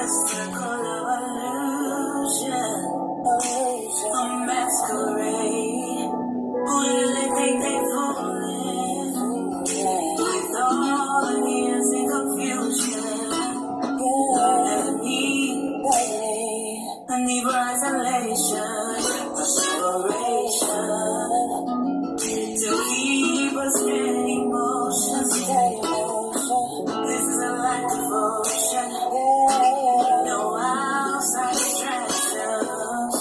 mystical illusion, a masquerade. Who do they think they fooling? With all the years in confusion, I need for isolation, for separation, to keep us steady motion. This is a life devotion, no outside distractions.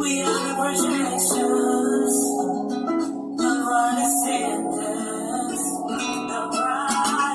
We are the projections of our descendants. The pride of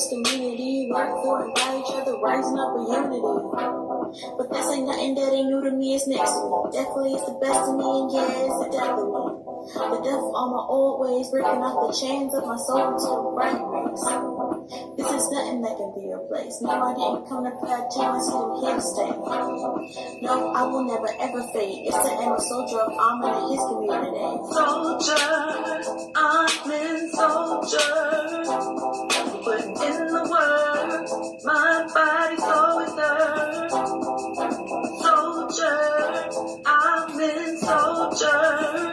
community, work for and by each other, rising up with unity. But this ain't nothing that ain't new to me, it's next to me. Definitely it's the best to me, and yes, it deathly way. The death of all my old ways, breaking off the chains of my soul to a bright race. This is nothing that can be replaced. No, I didn't come to play a challenge, I'm here to stay. No, I will never ever fade. It's the end of soldier of armor in his community. Soldier, I'm in soldier. Put in the work, my body, soul, and dirt. Soldier, I'm in soldier.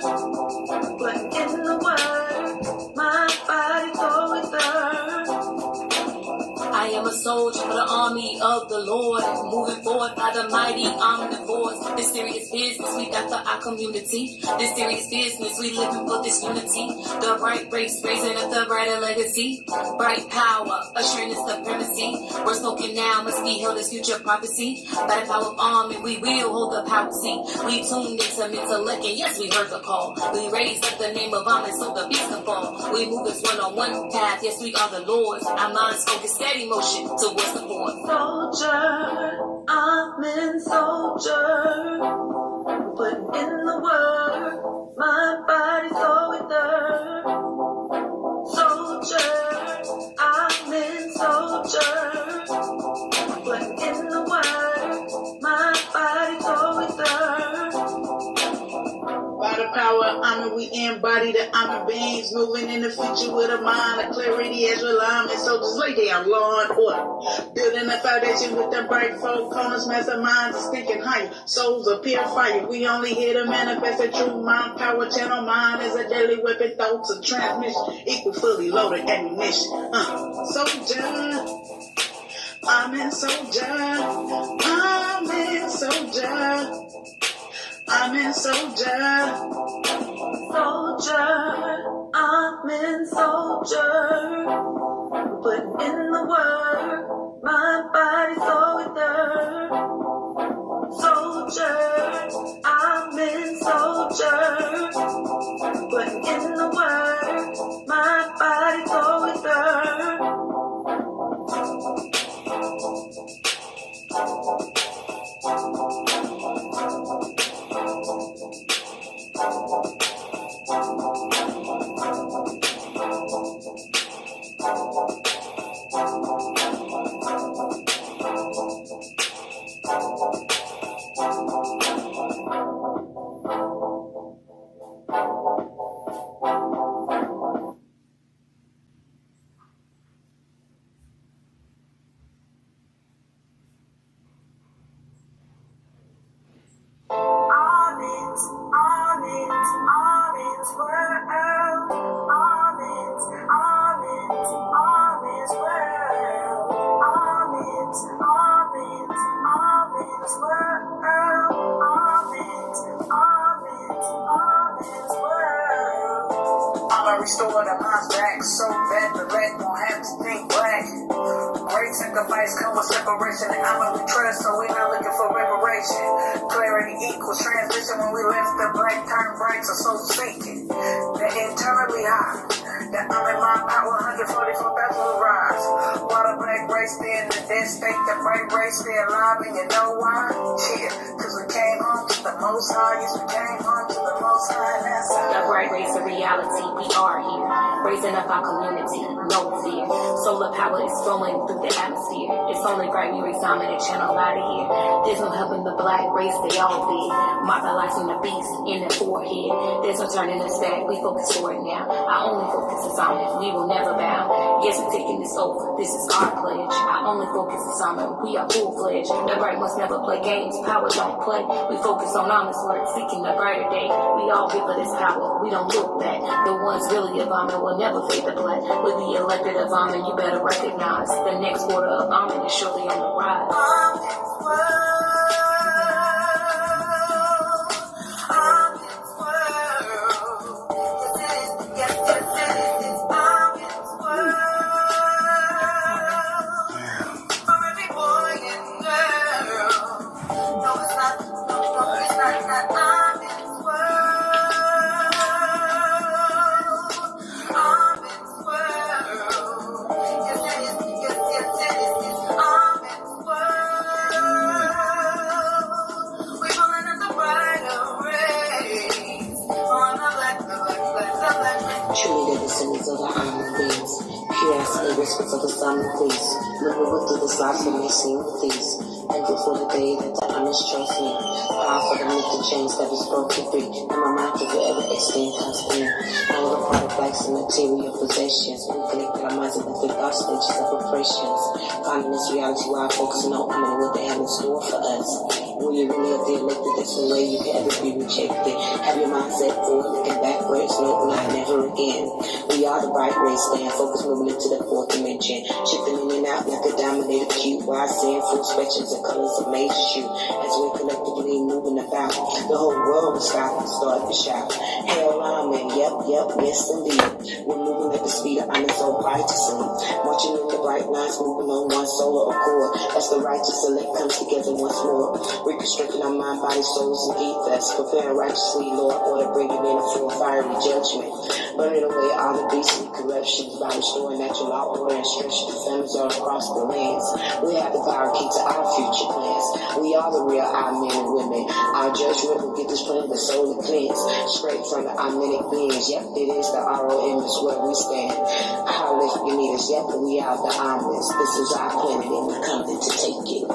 Put in the work, my body, soul, and dirt. I am a soldier for the army of the Lord, moving forward by the mighty omnivores. This serious business we got for our community. This serious business we living for this unity. The right race raising up the brighter legacy. Bright power ushering in supremacy. We're spoken now must be held as future prophecy. By the power of arm and we will hold the power seat. We tuned into intellect and yes we heard the call. We raised up the name of Amen so the beast can fall. We move this one-on-one path. Yes we are the Lord's. Our minds focused steady motion towards the point. Soldier, I'm in soldier. Putting in the work, my body, soul, and dirt. Soldier, I'm in soldier. Putting in the work, my body, soul, and dirt. By the power of Amen, we embody the Amen beings, moving in the future with a mind of clarity as alignment. So just lay down, law and order. Building a foundation with the bright four corners, masterminds is thinking higher. Souls of pure fire. We only here to manifest a true mind. Power channel mind is a deadly weapon. Thoughts of transmission equal fully loaded ammunition. Soldier, I'm in soldier. I'm in soldier. I'm in soldier. Soldier, I'm in soldier. Putting in the work, my body, soul, and dirt. Soldier, I'm in soldier. Putting in the work, my body, soul, and dirt. Restore the minds back so that the black won't have to think black. Great sacrifice come with separation, and I'm we trust, so we're not looking for reparation. Clarity equals transition. When we left the black turn bright, so seeking the internally high. That I'm in my power, 144 will rise. While the black race stay in the dead state, the bright race stay alive, and you know why? Yeah, cause we came home to the most high. Yes, we came home to the most high, and that's The bright race of reality, we are here, raising up our community, no fear. Solar power is flowing through the atmosphere. It's only right we resign and channel out of here. There's no helping the black race, they all did. Mobilizing the beast in the forehead. There's no turning us back, we focus forward now. Our only focus is on it, we will never bow. Yes, we're taking this over, this is our pledge. Our only focus is on it, we are full-fledged. The bright must never play games, power don't play. We focus on honest work, seeking a brighter day. We all give for this power, we don't look back. The ones really of Amen will never fade to black. With the elected of Amen, you better recognize the next order of Amen is surely on the rise. Truly the descendants of the island beings, pure as the whispers of the summer breeze, maneuver through this life and may seem please. Thankful for the day that the honest trust me. Proud for the myth and chains that was broken free, and my mind can forever extend constantly. I am a part of likes and material possessions. We connected our minds and the thought stages of oppressions. Finding this reality while focusing on honoring what they have in store for us. When you really are the elected, that's the way you can ever be rejected. Have your mindset forward, looking backwards, no, not never again. We are the bright race, stand focused, moving into the fourth dimension. Shifting in and out like a dominated cube, while seeing full spectrums and colors of major shoot. As we're collectively moving about, the whole world is stopping, starting to shout. Hell, amen, yep, yes indeed. We're moving at the speed of honor so righteously. Marching in the bright lines, moving on one solar accord. As the righteous elect comes together once more. Reconstructing our mind, body, souls, and ethos. Preparing righteously, Lord, order, bringing in a full fiery judgment. Burning away all the beastly corruptions by restoring natural law, order, and structure to families all across the lands. We have the power key to our future plans. We are the real our men and women. Our judgment will get this planet the soul to cleanse. Straight from the omnitic beings. Yep, it is the ROM is where we stand. Holla if you need us. Yep, we are the omnis. This is our planet and we're coming to take it.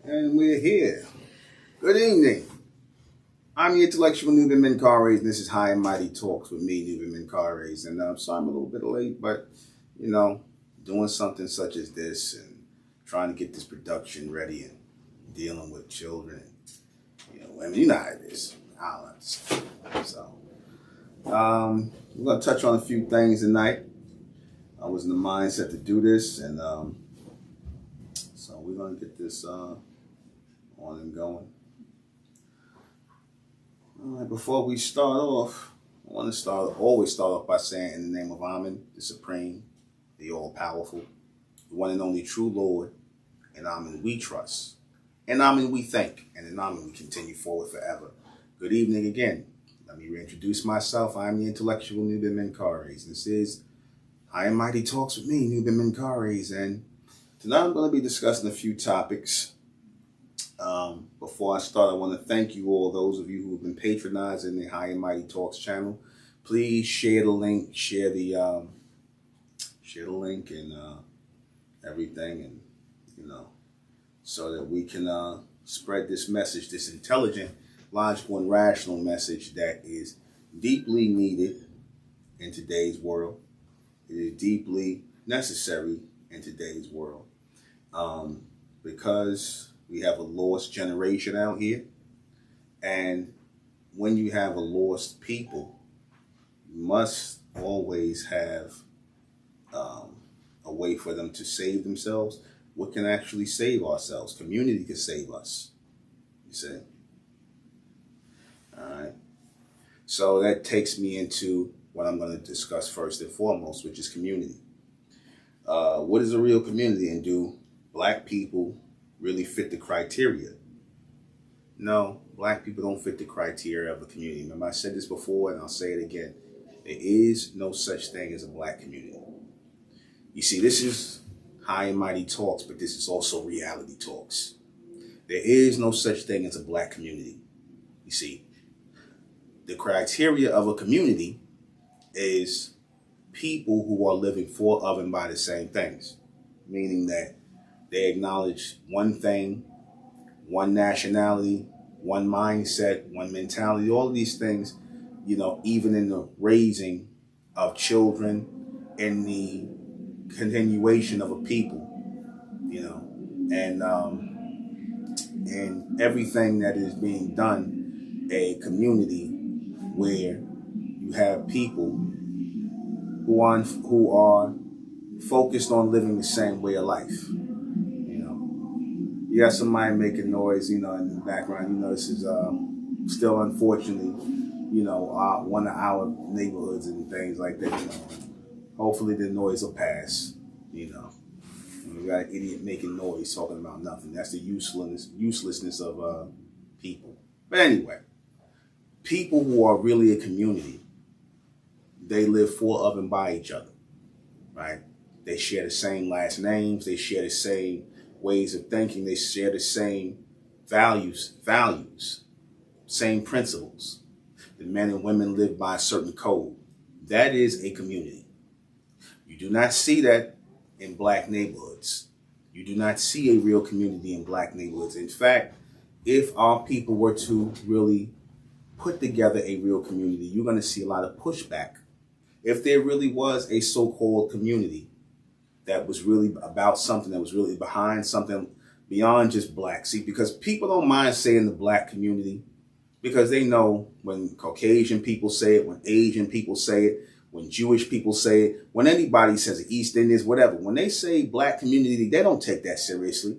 And we're here. Good evening. I'm the intellectual Nuben Menkares, and this is High and Mighty Talks with me, Nuben Menkares. And I'm sorry I'm a little bit late, but, you know, doing something such as this and trying to get this production ready and dealing with children, you know, women, you know how it is. I don't understand. So, we're going to touch on a few things tonight. I was in the mindset to do this, and so we're going to get this on and going. All right, before we start off, I want to always start off by saying, in the name of Amen, the Supreme, the All-Powerful, the one and only true Lord, in Amen we trust, in Amen we thank, and in Amen we continue forward forever. Good evening again. Let me reintroduce myself. I'm the intellectual Nuben Menkares. This is High and Mighty Talks with me, Nuben Menkares, and tonight I'm going to be discussing a few topics. Before I start, I want to thank you all, those of you who have been patronizing the High and Mighty Talks channel. Please share the link, share the link and everything, and you know, so that we can spread this message, this intelligent, logical, and rational message that is deeply needed in today's world. It is deeply necessary in today's world, because we have a lost generation out here. And when you have a lost people, you must always have a way for them to save themselves. What can actually save ourselves? Community can save us, you see. All right. So that takes me into what I'm going to discuss first and foremost, which is community. What is a real community, and do black people really fit the criteria? No, black people don't fit the criteria of a community. Remember, I said this before, and I'll say it again. There is no such thing as a black community. You see, this is High and Mighty Talks, but this is also reality talks. There is no such thing as a black community. You see, the criteria of a community is people who are living for, of, and by the same things, meaning that they acknowledge one thing one nationality, one mindset, one mentality, all of these things, you know, even in the raising of children and the continuation of a people, you know, and everything that is being done, a community where you have people who are focused on living the same way of life. You know, you got somebody making noise, you know, in the background. You know, this is still unfortunately, you know, one of our neighborhoods and things like that. You know, hopefully the noise will pass. You know, we got an idiot making noise talking about nothing. That's the uselessness of people. But anyway, people who are really a community, they live for, of, and by each other, right? They share the same last names. They share the same ways of thinking. They share the same values, same principles. The men and women live by a certain code. That is a community. You do not see that in black neighborhoods. You do not see a real community in black neighborhoods. In fact, if our people were to really put together a real community, you're going to see a lot of pushback. If there really was a so-called community that was really about something, that was really behind something beyond just black. See, because people don't mind saying the black community, because they know when Caucasian people say it, when Asian people say it, when Jewish people say it, when anybody says it, East Indians, whatever, when they say black community, they don't take that seriously.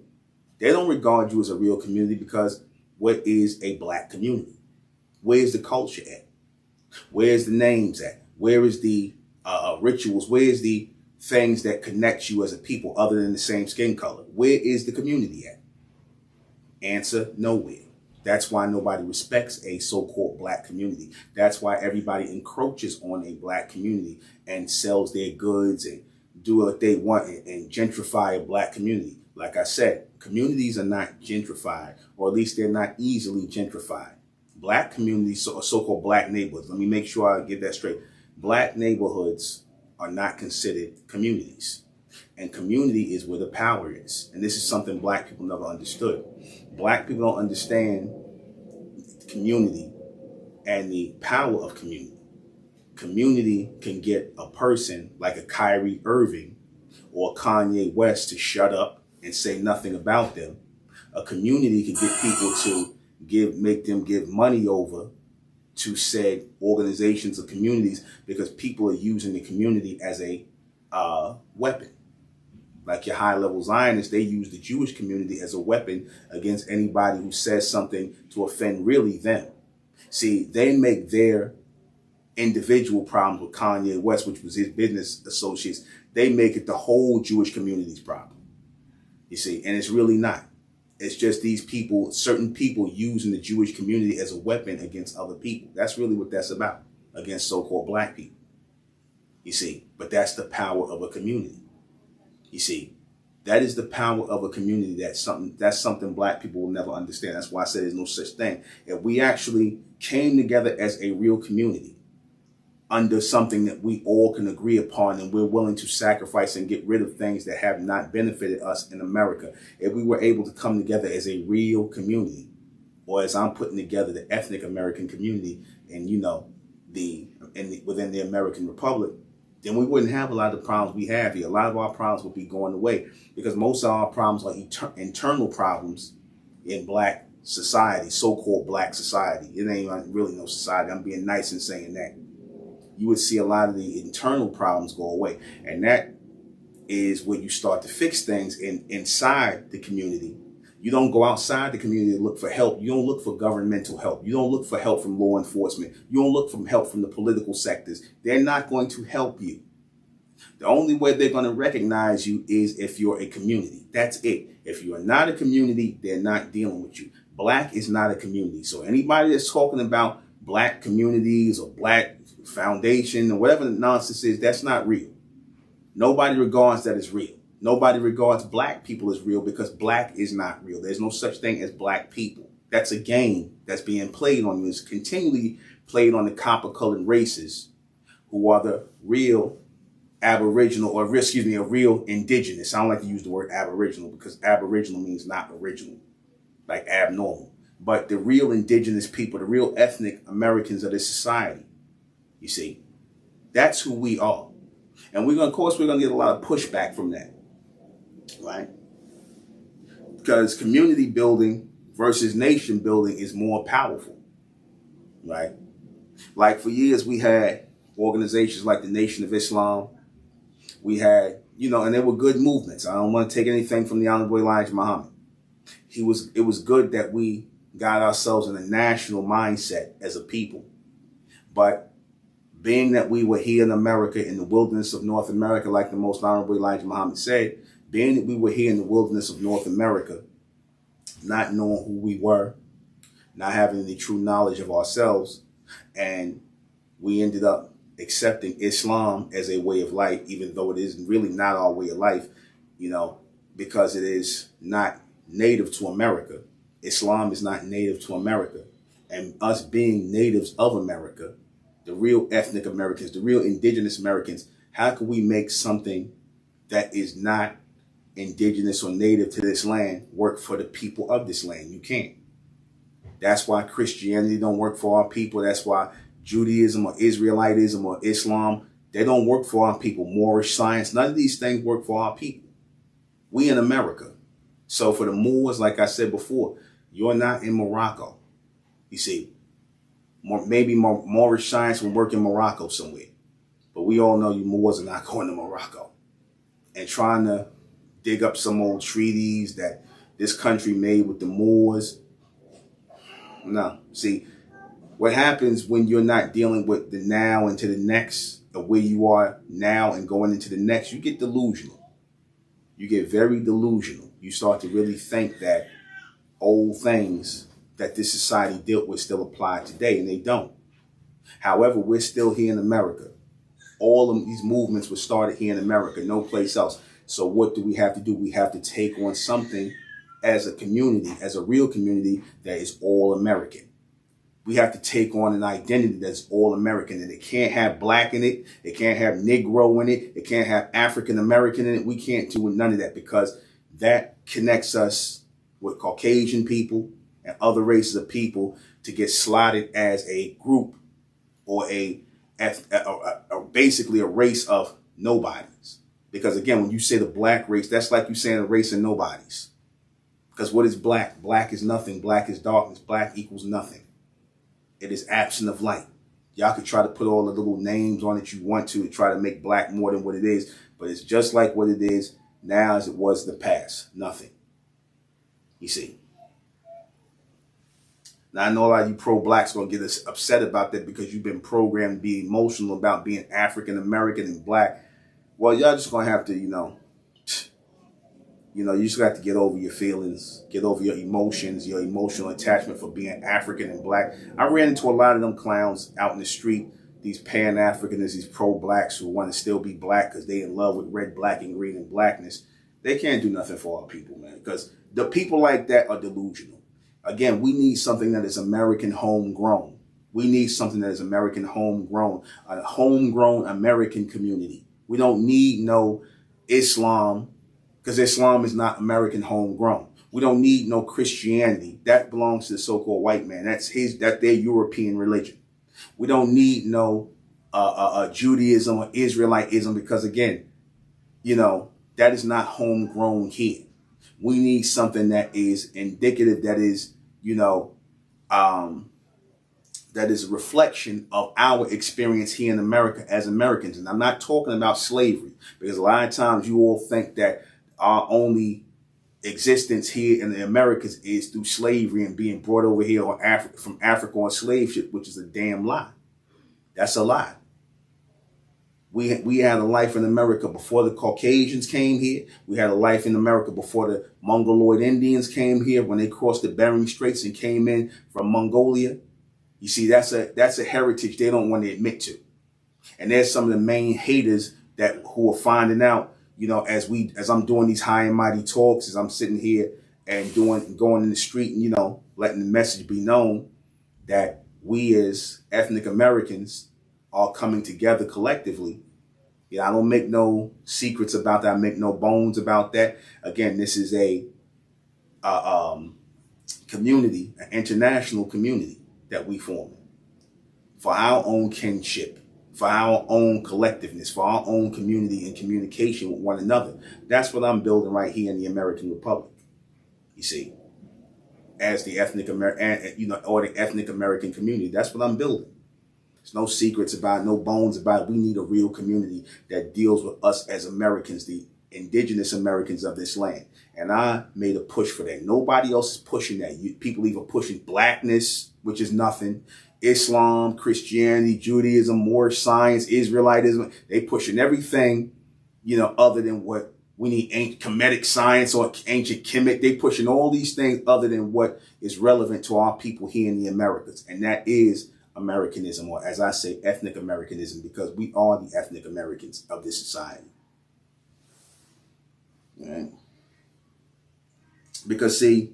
They don't regard you as a real community, because what is a black community? Where's the culture at? Where's the names at? Where is the rituals? Where's the things that connect you as a people other than the same skin color? Where is the community at? Answer, nowhere. That's why nobody respects a so-called black community. That's why everybody encroaches on a black community and sells their goods and do what they want and gentrify a black community. Like I said, communities are not gentrified, or at least they're not easily gentrified. Black communities, so-called black neighborhoods, let me make sure I get that straight. Black neighborhoods are not considered communities. And community is where the power is. And this is something black people never understood. Black people don't understand community and the power of community. Community can get a person like a Kyrie Irving or Kanye West to shut up and say nothing about them. A community can get people to make them give money over to said organizations or communities, because people are using the community as a weapon. Like your high-level Zionists, they use the Jewish community as a weapon against anybody who says something to offend really them. See, they make their individual problems with Kanye West, which was his business associates, they make it the whole Jewish community's problem. You see, and it's really not. It's just these people, certain people using the Jewish community as a weapon against other people. That's really what that's about, against so-called black people. You see, but that's the power of a community. You see, that is the power of a community. That's something black people will never understand. That's why I said there's no such thing. If we actually came together as a real community under something that we all can agree upon, and we're willing to sacrifice and get rid of things that have not benefited us in America, if we were able to come together as a real community, or as I'm putting together the ethnic American community, and you know, within the American Republic, then we wouldn't have a lot of the problems we have here. A lot of our problems would be going away, because most of our problems are internal problems in black society, so-called black society. It ain't really no society. I'm being nice in saying that. You would see a lot of the internal problems go away. And that is where you start to fix things inside the community. You don't go outside the community to look for help. You don't look for governmental help. You don't look for help from law enforcement. You don't look for help from the political sectors. They're not going to help you. The only way they're going to recognize you is if you're a community. That's it. If you are not a community, they're not dealing with you. Black is not a community. So anybody that's talking about black communities or black foundation or whatever the nonsense is, that's not real. Nobody regards that as real. Nobody regards black people as real, because black is not real. There's no such thing as black people. That's a game that's being played on you. It's continually played on the copper-colored races who are the real aboriginal, or a real indigenous. I don't like to use the word aboriginal, because aboriginal means not original. like abnormal. But the real indigenous people, the real ethnic Americans of this society, you see, that's who we are. And of course, we're going to get a lot of pushback from that, right? Because community building versus nation building is more powerful, right? Like for years, we had organizations like the Nation of Islam. We had, and they were good movements. I don't want to take anything from the Honorable Elijah Muhammad. It was good that we got ourselves in a national mindset as a people. But being that we were here in America, in the wilderness of North America, like the Most Honorable Elijah Muhammad said, being that we were here in the wilderness of North America, not knowing who we were, not having any true knowledge of ourselves, and we ended up accepting Islam as a way of life, even though it is really not our way of life, because it is not native to America. Islam is not native to America. And us being natives of America, the real ethnic Americans, the real indigenous Americans, how can we make something that is not indigenous or native to this land work for the people of this land? You can't. That's why Christianity don't work for our people. That's why Judaism or Israelitism or Islam, they don't work for our people. Moorish science, none of these things work for our people. We in America. So for the Moors, like I said before, you're not in Morocco. You see, maybe Moorish science will work in Morocco somewhere. But we all know you Moors are not going to Morocco and trying to dig up some old treaties that this country made with the Moors. No. See, what happens when you're not dealing with the now and to the next, or where you are now and going into the next, you get delusional. You get very delusional. You start to really think that old things that this society dealt with still apply today, and they don't. However, we're still here in America. All of these movements were started here in America, no place else. So what do we have to do? We have to take on something as a community, as a real community that is all American. We have to take on an identity that's all American, and it can't have black in it. It can't have Negro in it. It can't have African American in it. We can't do none of that, because that connects us with Caucasian people and other races of people to get slotted as a group or basically a race of nobodies. Because again, when you say the black race, that's like you saying a race of nobodies. Because what is black? Black is nothing. Black is darkness. Black equals nothing. It is absent of light. Y'all could try to put all the little names on it you want to try to make black more than what it is. But it's just like what it is now as it was in the past. Nothing. You see. Now, I know a lot of you pro-blacks going to get us upset about that because you've been programmed to be emotional about being African-American and black. Well, y'all just going to have to, you just got to get over your feelings, get over your emotions, your emotional attachment for being African and black. I ran into a lot of them clowns out in the street, these Pan-Africanists, these pro-blacks who want to still be black because they in love with red, black, and green and blackness. They can't do nothing for our people, man, because the people like that are delusional. Again, we need something that is American homegrown. We need something that is American homegrown, a homegrown American community. We don't need no Islam, because Islam is not American homegrown. We don't need no Christianity. That belongs to the so-called white man. That's their European religion. We don't need no Judaism or Israelitism, because again, that is not homegrown here. We need something that is indicative, that is, that is a reflection of our experience here in America as Americans. And I'm not talking about slavery, because a lot of times you all think that our only existence here in the Americas is through slavery and being brought over here from Africa on slave ship, which is a damn lie. That's a lie. We had a life in America before the Caucasians came here. We had a life in America before the Mongoloid Indians came here, when they crossed the Bering Straits and came in from Mongolia. You see, that's a heritage they don't want to admit to. And there's some of the main haters who are finding out, as I'm doing these high and mighty talks, as I'm sitting here and going in the street and, letting the message be known that we as ethnic Americans are coming together collectively. I don't make no secrets about that. I make no bones about that. Again, this is community, an international community that we form for our own kinship, for our own collectiveness, for our own community and communication with one another. That's what I'm building right here in the American Republic. You see, as the ethnic American, or the ethnic American community, that's what I'm building. There's no secrets about it, no bones about it. We need a real community that deals with us as Americans, the indigenous Americans of this land. And I made a push for that. Nobody else is pushing that. People even pushing blackness, which is nothing. Islam, Christianity, Judaism, Moorish science, Israelitism. They pushing everything, other than what we need, ancient Kemetic science or ancient Kemet. They pushing all these things other than what is relevant to our people here in the Americas. And that is Americanism, or as I say, ethnic Americanism, because we are the ethnic Americans of this society. Right? Because see,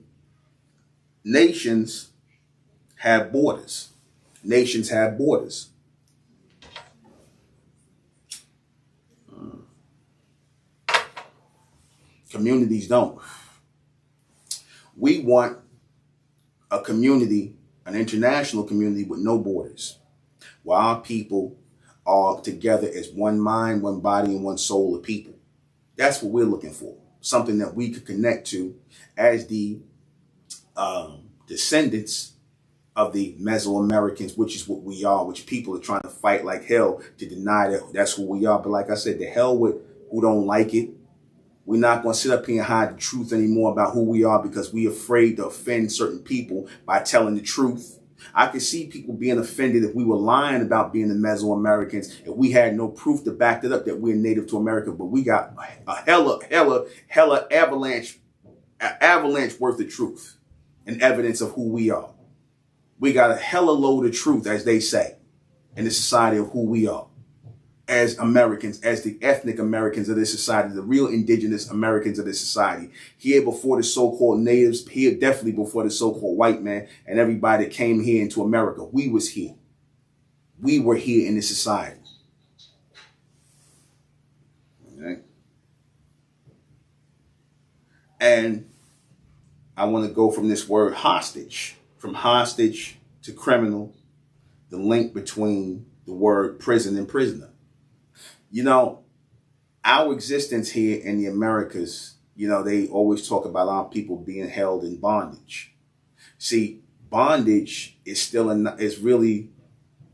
nations have borders. Nations have borders. Communities don't. We want a community, an international community with no borders, where our people are together as one mind, one body, and one soul of people. That's what we're looking for. Something that we could connect to as the descendants of the Mesoamericans, which is what we are, which people are trying to fight like hell to deny that that's who we are. But like I said, the hell with who don't like it. We're not going to sit up here and hide the truth anymore about who we are because we're afraid to offend certain people by telling the truth. I could see people being offended if we were lying about being the Mesoamericans, if we had no proof to back it up that we're native to America. But we got a hella avalanche worth of truth and evidence of who we are. We got a hella load of truth, as they say, in the society of who we are as Americans, as the ethnic Americans of this society, the real indigenous Americans of this society, here before the so-called natives, here definitely before the so-called white man and everybody that came here into America. We was here. We were here in this society. Okay. And I want to go from this word hostage, from hostage to criminal, the link between the word prison and prisoner. Our existence here in the Americas, they always talk about our people being held in bondage. See, bondage is is really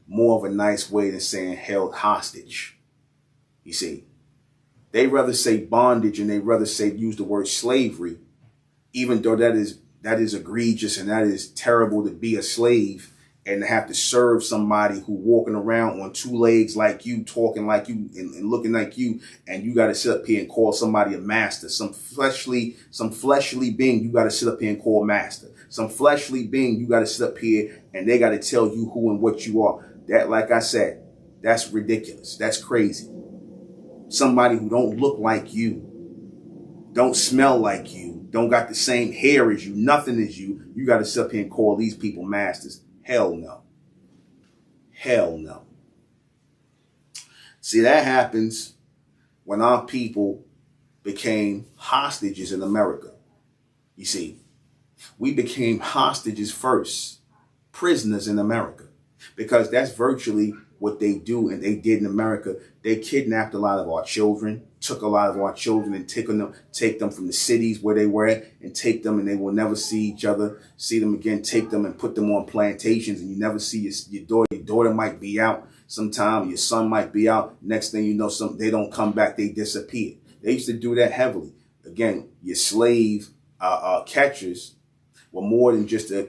more of a nice way than saying held hostage. You see, they rather say bondage and they rather use the word slavery, even though that is egregious and that is terrible to be a slave and to have to serve somebody who walking around on two legs like you, talking like you, and looking like you, and you got to sit up here and call somebody a master. Some fleshly being you got to sit up here and call master. Some fleshly being you got to sit up here and they got to tell you who and what you are. That, like I said, that's ridiculous. That's crazy. Somebody who don't look like you, don't smell like you, don't got the same hair as you, nothing as you, you got to sit up here and call these people masters. Hell no. Hell no. See, that happens when our people became hostages in America. You see, we became hostages first, prisoners in America, because that's virtually what they do and they did in America. They kidnapped a lot of our children, took a lot of our children and take them from the cities where they were at and take them, and they will never see each other, see them again, take them and put them on plantations, and you never see your daughter. Your daughter might be out sometime, your son might be out. Next thing you know, they don't come back, they disappear. They used to do that heavily. Again, your slave catchers were more than just the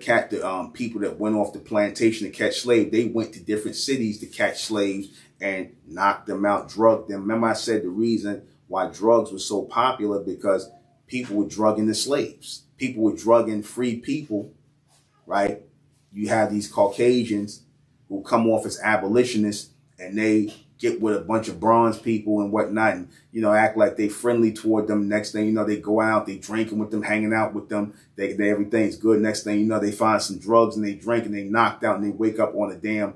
people that went off the plantation to catch slaves. They went to different cities to catch slaves and knocked them out, drugged them. Remember I said the reason why drugs were so popular because people were drugging the slaves. People were drugging free people, right? You have these Caucasians who come off as abolitionists and they get with a bunch of bronze people and whatnot and, act like they friendly toward them. Next thing you know, they go out, they drinking with them, hanging out with them. They everything's good. Next thing you know, they find some drugs and they drink and they knocked out and they wake up on a damn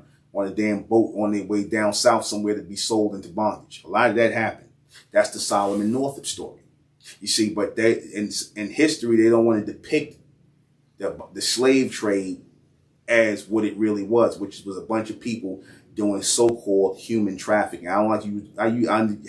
boat on their way down south somewhere to be sold into bondage. A lot of that happened. That's the Solomon Northup story. You see, but in history, they don't want to depict the slave trade as what it really was, which was a bunch of people doing so-called human trafficking. I don't like to use, I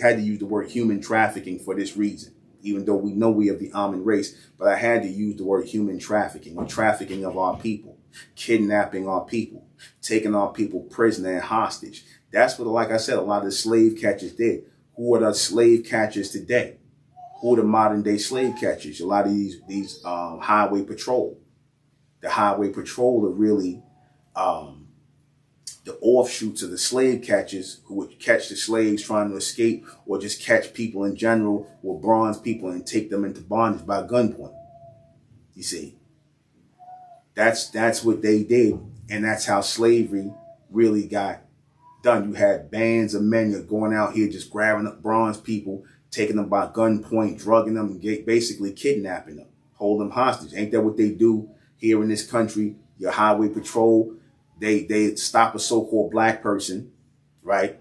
had to use the word human trafficking for this reason, even though we know we have the Amun race, but I had to use the word human trafficking, or trafficking of our people, kidnapping our people, taking our people prisoner and hostage. That's what, like I said, a lot of the slave catchers did. Who are the slave catchers today? Who are the modern day slave catchers? A lot of these highway patrol. The highway patrol are really the offshoots of the slave catchers who would catch the slaves trying to escape, or just catch people in general, or bronze people and take them into bondage by gunpoint. You see, that's what they did, and that's how slavery really got done. You had bands of men going out here just grabbing up bronze people, taking them by gunpoint, drugging them, and basically kidnapping them, hold them hostage. Ain't that what they do here in this country? Your highway patrol, they stop a so-called black person, right?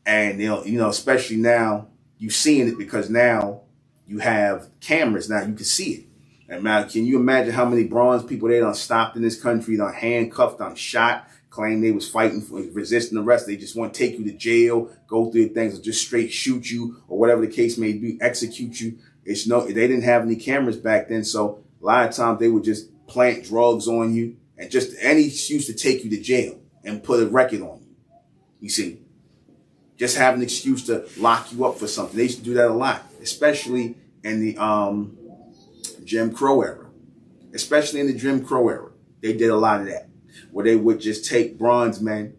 And they'll, especially now, you seeing it because now you have cameras. Now you can see it. And now, can you imagine how many bronze people they done stopped in this country, done handcuffed, done shot, claim they was fighting for resisting arrest? They just want to take you to jail, go through things, or just straight shoot you, or whatever the case may be, execute you. They didn't have any cameras back then, so a lot of times they would just plant drugs on you and just any excuse to take you to jail and put a record on you. You see, just have an excuse to lock you up for something. They used to do that a lot, especially in the Jim Crow era. Especially in the Jim Crow era, they did a lot of that, where they would just take bronze men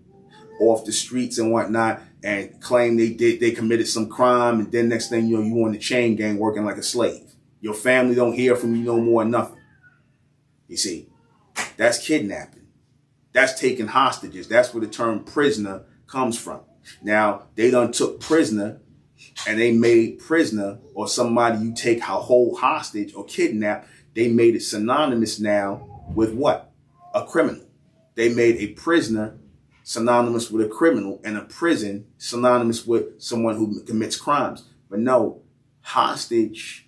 off the streets and whatnot and claim they committed some crime, and then next thing you know, you on the chain gang working like a slave. Your family don't hear from you no more, nothing. You see, that's kidnapping. That's taking hostages. That's where the term prisoner comes from. Now, they done took prisoner and they made prisoner, or somebody you take a whole hostage or kidnap, they made it synonymous now with what? A criminal. They made a prisoner synonymous with a criminal, and a prison synonymous with someone who commits crimes. But no, hostage,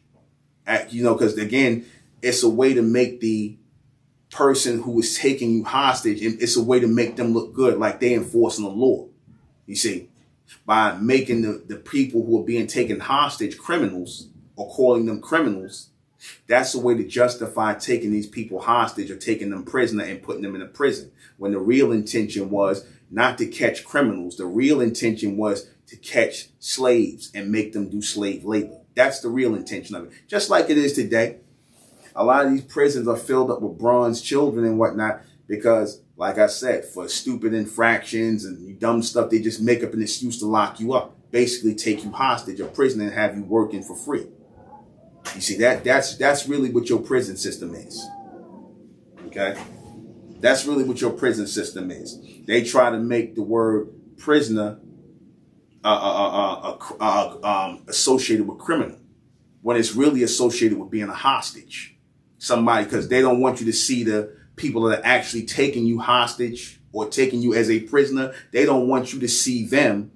because again, it's a way to make the person who is taking you hostage, and it's a way to make them look good, like they enforcing the law. You see, by making the people who are being taken hostage criminals, or calling them criminals, that's a way to justify taking these people hostage or taking them prisoner and putting them in a prison, when the real intention was not to catch criminals. The real intention was to catch slaves and make them do slave labor. That's the real intention of it. Just like it is today. A lot of these prisons are filled up with bronze children and whatnot because, like I said, for stupid infractions and dumb stuff, they just make up an excuse to lock you up, basically take you hostage or prisoner and have you working for free. You see, that's really what your prison system is. Okay? That's really what your prison system is. They try to make the word prisoner associated with criminal, when it's really associated with being a hostage. Somebody, because they don't want you to see the people that are actually taking you hostage or taking you as a prisoner. They don't want you to see them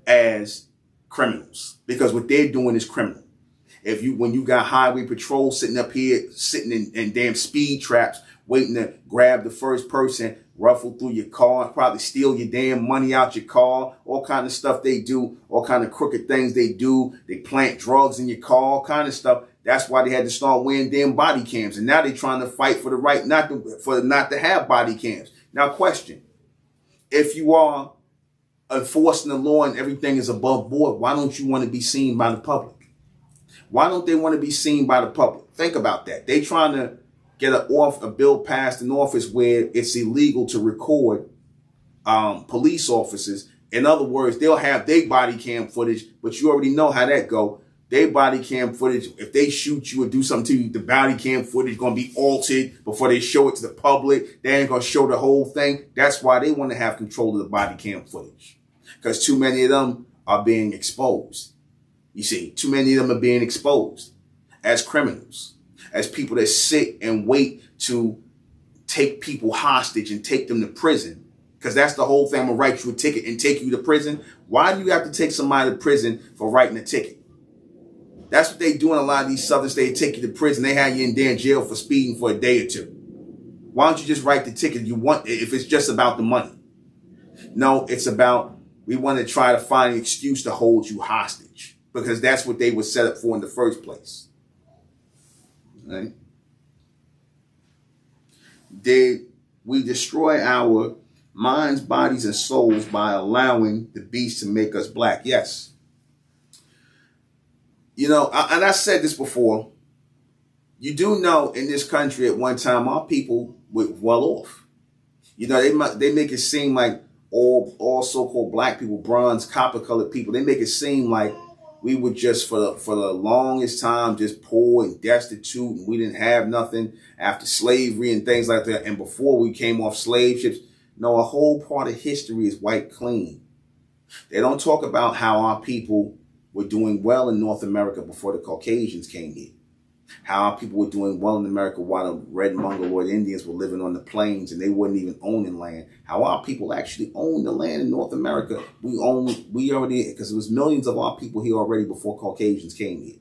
as criminals, because what they're doing is criminal. When you got highway patrol sitting up here, sitting in damn speed traps, waiting to grab the first person, ruffle through your car, probably steal your damn money out your car, all kind of stuff they do, all kind of crooked things they do. They plant drugs in your car, all kind of stuff. That's why they had to start wearing damn body cams. And now they're trying to fight for the right not to have body cams. Now, question: if you are enforcing the law and everything is above board, why don't you want to be seen by the public? Why don't they want to be seen by the public? Think about that. They trying to get a bill passed in office where it's illegal to record police officers. In other words, they'll have their body cam footage, but you already know how that go. Their body cam footage, if they shoot you or do something to you, the body cam footage is going to be altered before they show it to the public. They ain't going to show the whole thing. That's why they want to have control of the body cam footage, because too many of them are being exposed. You see, too many of them are being exposed as criminals, as people that sit and wait to take people hostage and take them to prison. Because that's the whole thing. I'm going to write you a ticket and take you to prison. Why do you have to take somebody to prison for writing a ticket? That's what they do in a lot of these southern states. Take you to prison. They have you in there in jail for speeding for a day or two. Why don't you just write the ticket you want if it's just about the money? No, it's about, we want to try to find an excuse to hold you hostage because that's what they were set up for in the first place. Right? Did we destroy our minds, bodies, and souls by allowing the beast to make us black? Yes. You know, and I said this before, you do know in this country at one time, our people were well off. You know, they make it seem like all so-called black people, bronze, copper-colored people, they make it seem like we were just for the longest time just poor and destitute, and we didn't have nothing after slavery and things like that. And before we came off slave ships, no, a whole part of history is wiped clean. They don't talk about how our people were doing well in North America before the Caucasians came here. How our people were doing well in America while the red Mongoloid Indians were living on the plains and they weren't even owning land. How our people actually owned the land in North America. We already, because there was millions of our people here already before Caucasians came here.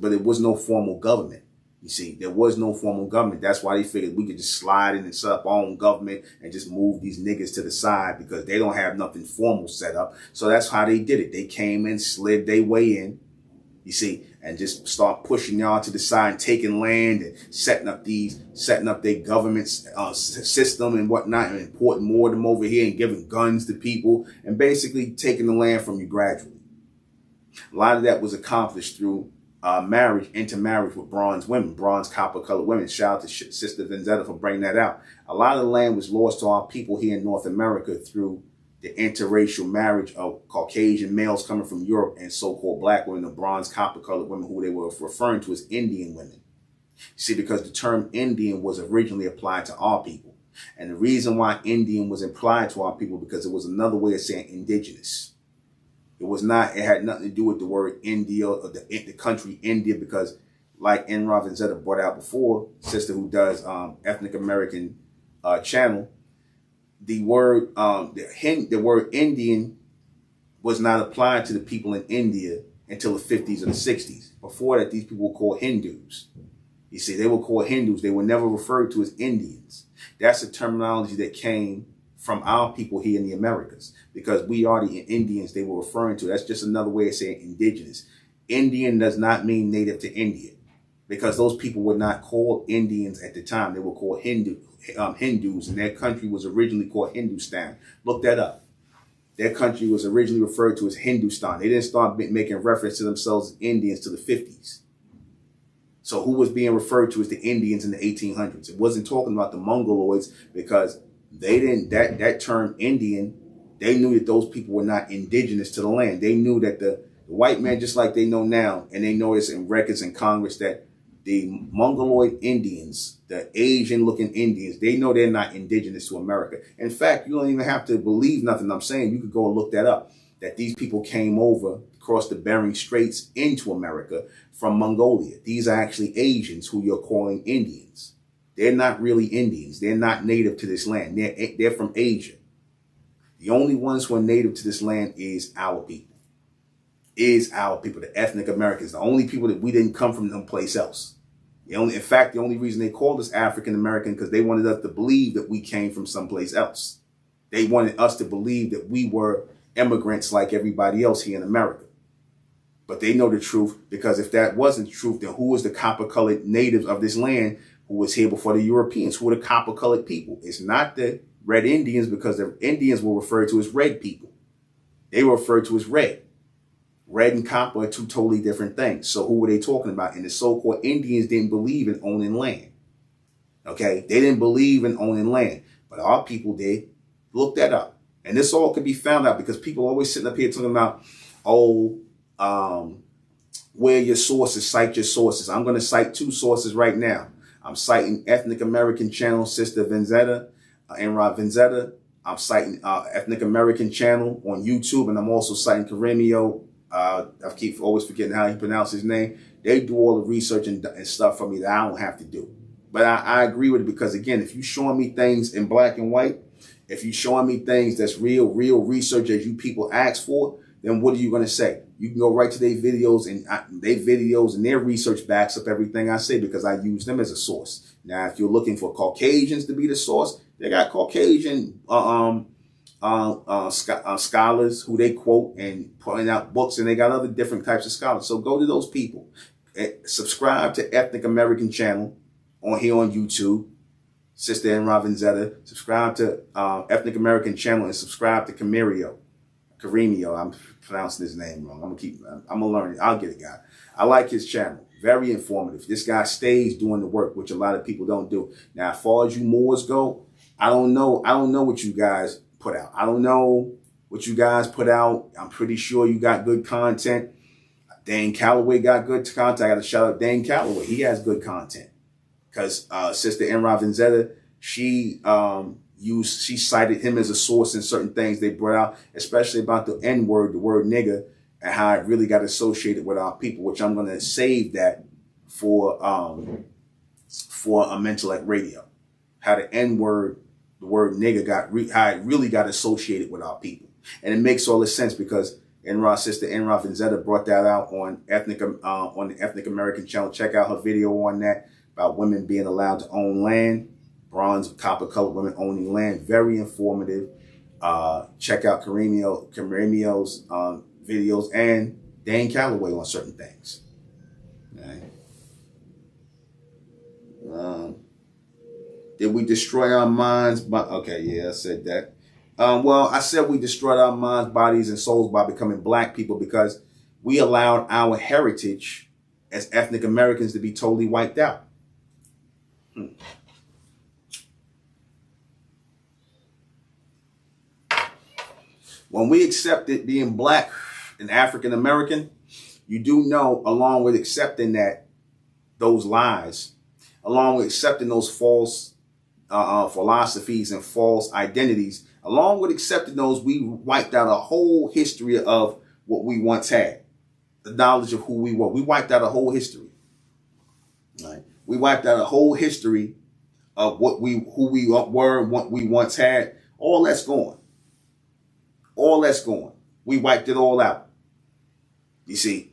But it was no formal government. You see, there was no formal government. That's why they figured we could just slide in and set up our own government and just move these niggas to the side because they don't have nothing formal set up. So that's how they did it. They came in, slid their way in, you see, and just start pushing y'all to the side and taking land and setting up their government system and whatnot and importing more of them over here and giving guns to people and basically taking the land from you gradually. A lot of that was accomplished through intermarriage with bronze women, bronze copper colored women. Shout out to Sister Vendetta for bringing that out. A lot of the land was lost to our people here in North America through the interracial marriage of Caucasian males coming from Europe and so-called black women, the bronze copper colored women who they were referring to as Indian women. See, because the term Indian was originally applied to our people. And the reason why Indian was applied to our people because it was another way of saying indigenous. It had nothing to do with the word India or the country India, because like A.R.C. brought out before, sister who does ethnic American channel, the word Indian was not applied to the people in India until the 50s or the 60s. Before that, these people were called Hindus. You see, they were called Hindus. They were never referred to as Indians. That's a terminology that came from our people here in the Americas, because we are the Indians they were referring to. That's just another way of saying indigenous. Indian does not mean native to India, because those people were not called Indians at the time. They were called Hindus, and their country was originally called Hindustan. Look that up. Their country was originally referred to as Hindustan. They didn't start making reference to themselves as Indians till the 50s. So who was being referred to as the Indians in the 1800s? It wasn't talking about the Mongoloids, because they didn't, that term Indian, they knew that those people were not indigenous to the land. They knew that the white man, just like they know now, and they know this in records in Congress, that the Mongoloid Indians, the Asian looking Indians, they know they're not indigenous to America. In fact, you don't even have to believe nothing I'm saying. You could go and look that up, that these people came over across the Bering Straits into America from Mongolia. These are actually Asians who you're calling Indians. They're not really Indians. They're not native to this land. They're from Asia. The only ones who are native to this land is our people. The ethnic Americans, the only people that we didn't come from someplace else. In fact, the only reason they called us African American, because they wanted us to believe that we came from someplace else. They wanted us to believe that we were immigrants like everybody else here in America. But they know the truth, because if that wasn't the truth, then who was the copper-colored natives of this land who was here before the Europeans? Who were the copper-colored people? It's not the red Indians, because the Indians were referred to as red people. They were referred to as red. Red and copper are two totally different things. So who were they talking about? And the so-called Indians didn't believe in owning land. Okay? They didn't believe in owning land. But our people did. Look that up. And this all could be found out, because people always sitting up here talking about, where your sources, cite your sources. I'm going to cite two sources right now. I'm citing Ethnic American Channel, Sister Vendetta, A.R.C. Vendetta. I'm citing Ethnic American Channel on YouTube, and I'm also citing Karimio. I keep always forgetting how he pronounced his name. They do all the research and stuff for me that I don't have to do. But I agree with it, because, again, if you're showing me things in black and white, if you're showing me things that's real research that you people ask for, then what are you going to say? You can go right to their videos, and their research backs up everything I say, because I use them as a source. Now, if you're looking for Caucasians to be the source, they got Caucasian scholars who they quote and putting out books, and they got other different types of scholars. So go to those people. Subscribe to Ethnic American channel on here on YouTube. Sister Enra Vanzetta. Subscribe to Ethnic American channel and subscribe to Kyrie. I'm pronouncing his name wrong. I'm gonna learn it. I'll get it, guy. I like his channel. Very informative. This guy stays doing the work, which a lot of people don't do. Now, as far as you Moors go, I don't know what you guys put out. I don't know what you guys put out. I'm pretty sure you got good content. Dane Calloway got good content. I got to shout out Dane Calloway. He has good content. Because Sister Enra Vanzetta, she cited him as a source in certain things they brought out, especially about the N-word, the word nigger, and how it really got associated with our people, which I'm going to save that for a Mental Ec Radio. How the N-word, the word nigger, how it really got associated with our people. And it makes all the sense because Sister Enra Vanzetta brought that out on the Ethnic American channel. Check out her video on that about women being allowed to own land, bronze, copper colored women owning land. Very informative. Check out Karimio's videos and Dane Calloway on certain things. Right. Did we destroy our minds? Okay, yeah, I said that. Well, I said we destroyed our minds, bodies, and souls by becoming black people because we allowed our heritage as ethnic Americans to be totally wiped out. When we accepted being black and African American, you do know, along with accepting those lies, along with accepting those false philosophies and false identities, along with accepting those, we wiped out a whole history of what we once had, the knowledge of who we were. We wiped out a whole history. Right? We wiped out a whole history of who we were and what we once had. All that's gone. All that's gone. We wiped it all out. You see,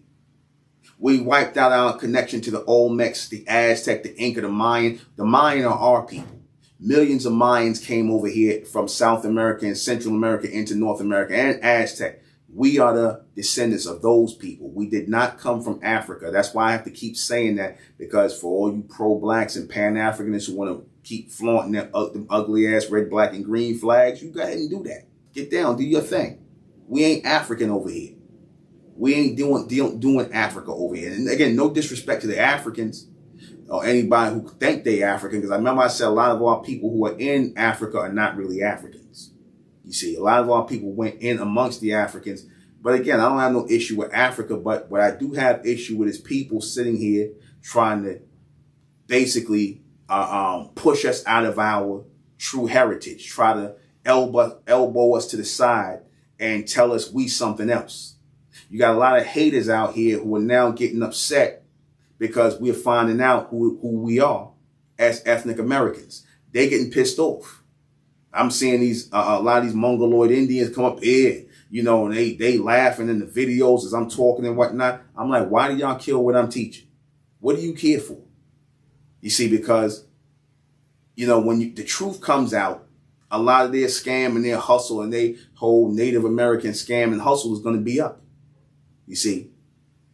we wiped out our connection to the Olmecs, the Aztec, the Inca, the Mayan. The Mayan are our people. Millions of Mayans came over here from South America and Central America into North America and Aztec. We are the descendants of those people. We did not come from Africa. That's why I have to keep saying that, because for all you pro-blacks and Pan-Africanists who want to keep flaunting their ugly-ass red, black, and green flags, you go ahead and do that. Get down, do your thing. We ain't African over here. We ain't doing Africa over here. And again, no disrespect to the Africans or anybody who think they African, because I remember I said a lot of our people who are in Africa are not really Africans. You see, a lot of our people went in amongst the Africans. But again, I don't have no issue with Africa, but what I do have issue with is people sitting here trying to basically push us out of our true heritage, try to elbow us to the side and tell us we something else. You got a lot of haters out here who are now getting upset because we're finding out who we are as ethnic Americans. They getting pissed off. I'm seeing a lot of these Mongoloid Indians come up here, you know, and they laughing in the videos as I'm talking and whatnot. I'm like, why do y'all kill what I'm teaching? What do you care for? You see, because, you know, when the truth comes out, a lot of their scam and their hustle and their whole Native American scam and hustle is going to be up. You see,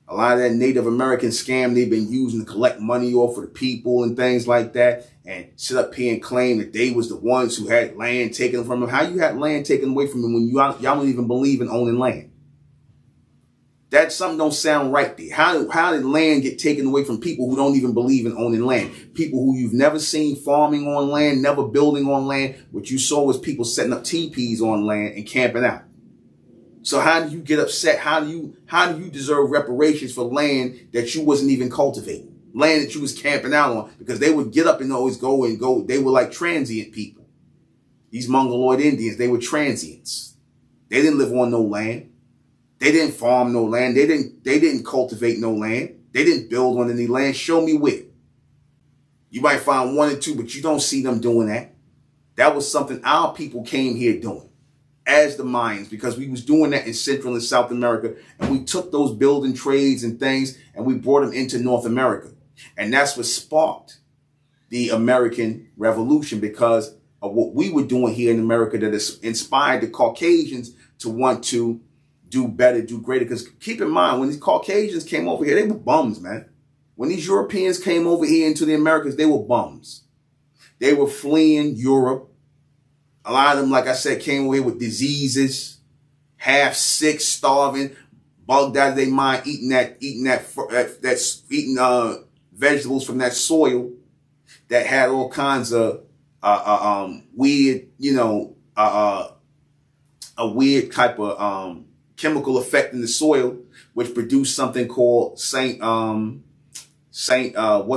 a lot of that Native American scam they've been using to collect money off of the people and things like that, and sit up here and claim that they was the ones who had land taken from them. How you had land taken away from them when y'all don't even believe in owning land? That something don't sound right there. How did land get taken away from people who don't even believe in owning land? People who you've never seen farming on land, never building on land. What you saw was people setting up teepees on land and camping out. So how do you get upset? How do you deserve reparations for land that you wasn't even cultivating? Land that you was camping out on, because they would get up and always go. They were like transient people. These Mongoloid Indians, they were transients. They didn't live on no land. They didn't farm no land. They didn't cultivate no land. They didn't build on any land. Show me where. You might find one or two, but you don't see them doing that. That was something our people came here doing as the Mayans, because we was doing that in Central and South America. And we took those building trades and things and we brought them into North America. And that's what sparked the American Revolution because of what we were doing here in America that has inspired the Caucasians to want to do better, do greater. Because keep in mind, when these Caucasians came over here, they were bums, man. When these Europeans came over here into the Americas, they were bums. They were fleeing Europe. A lot of them, like I said, came over here with diseases, half sick, starving, bugged out of their mind, eating vegetables from that soil that had all kinds of weird, a weird type of chemical effect in the soil, which produced something called what's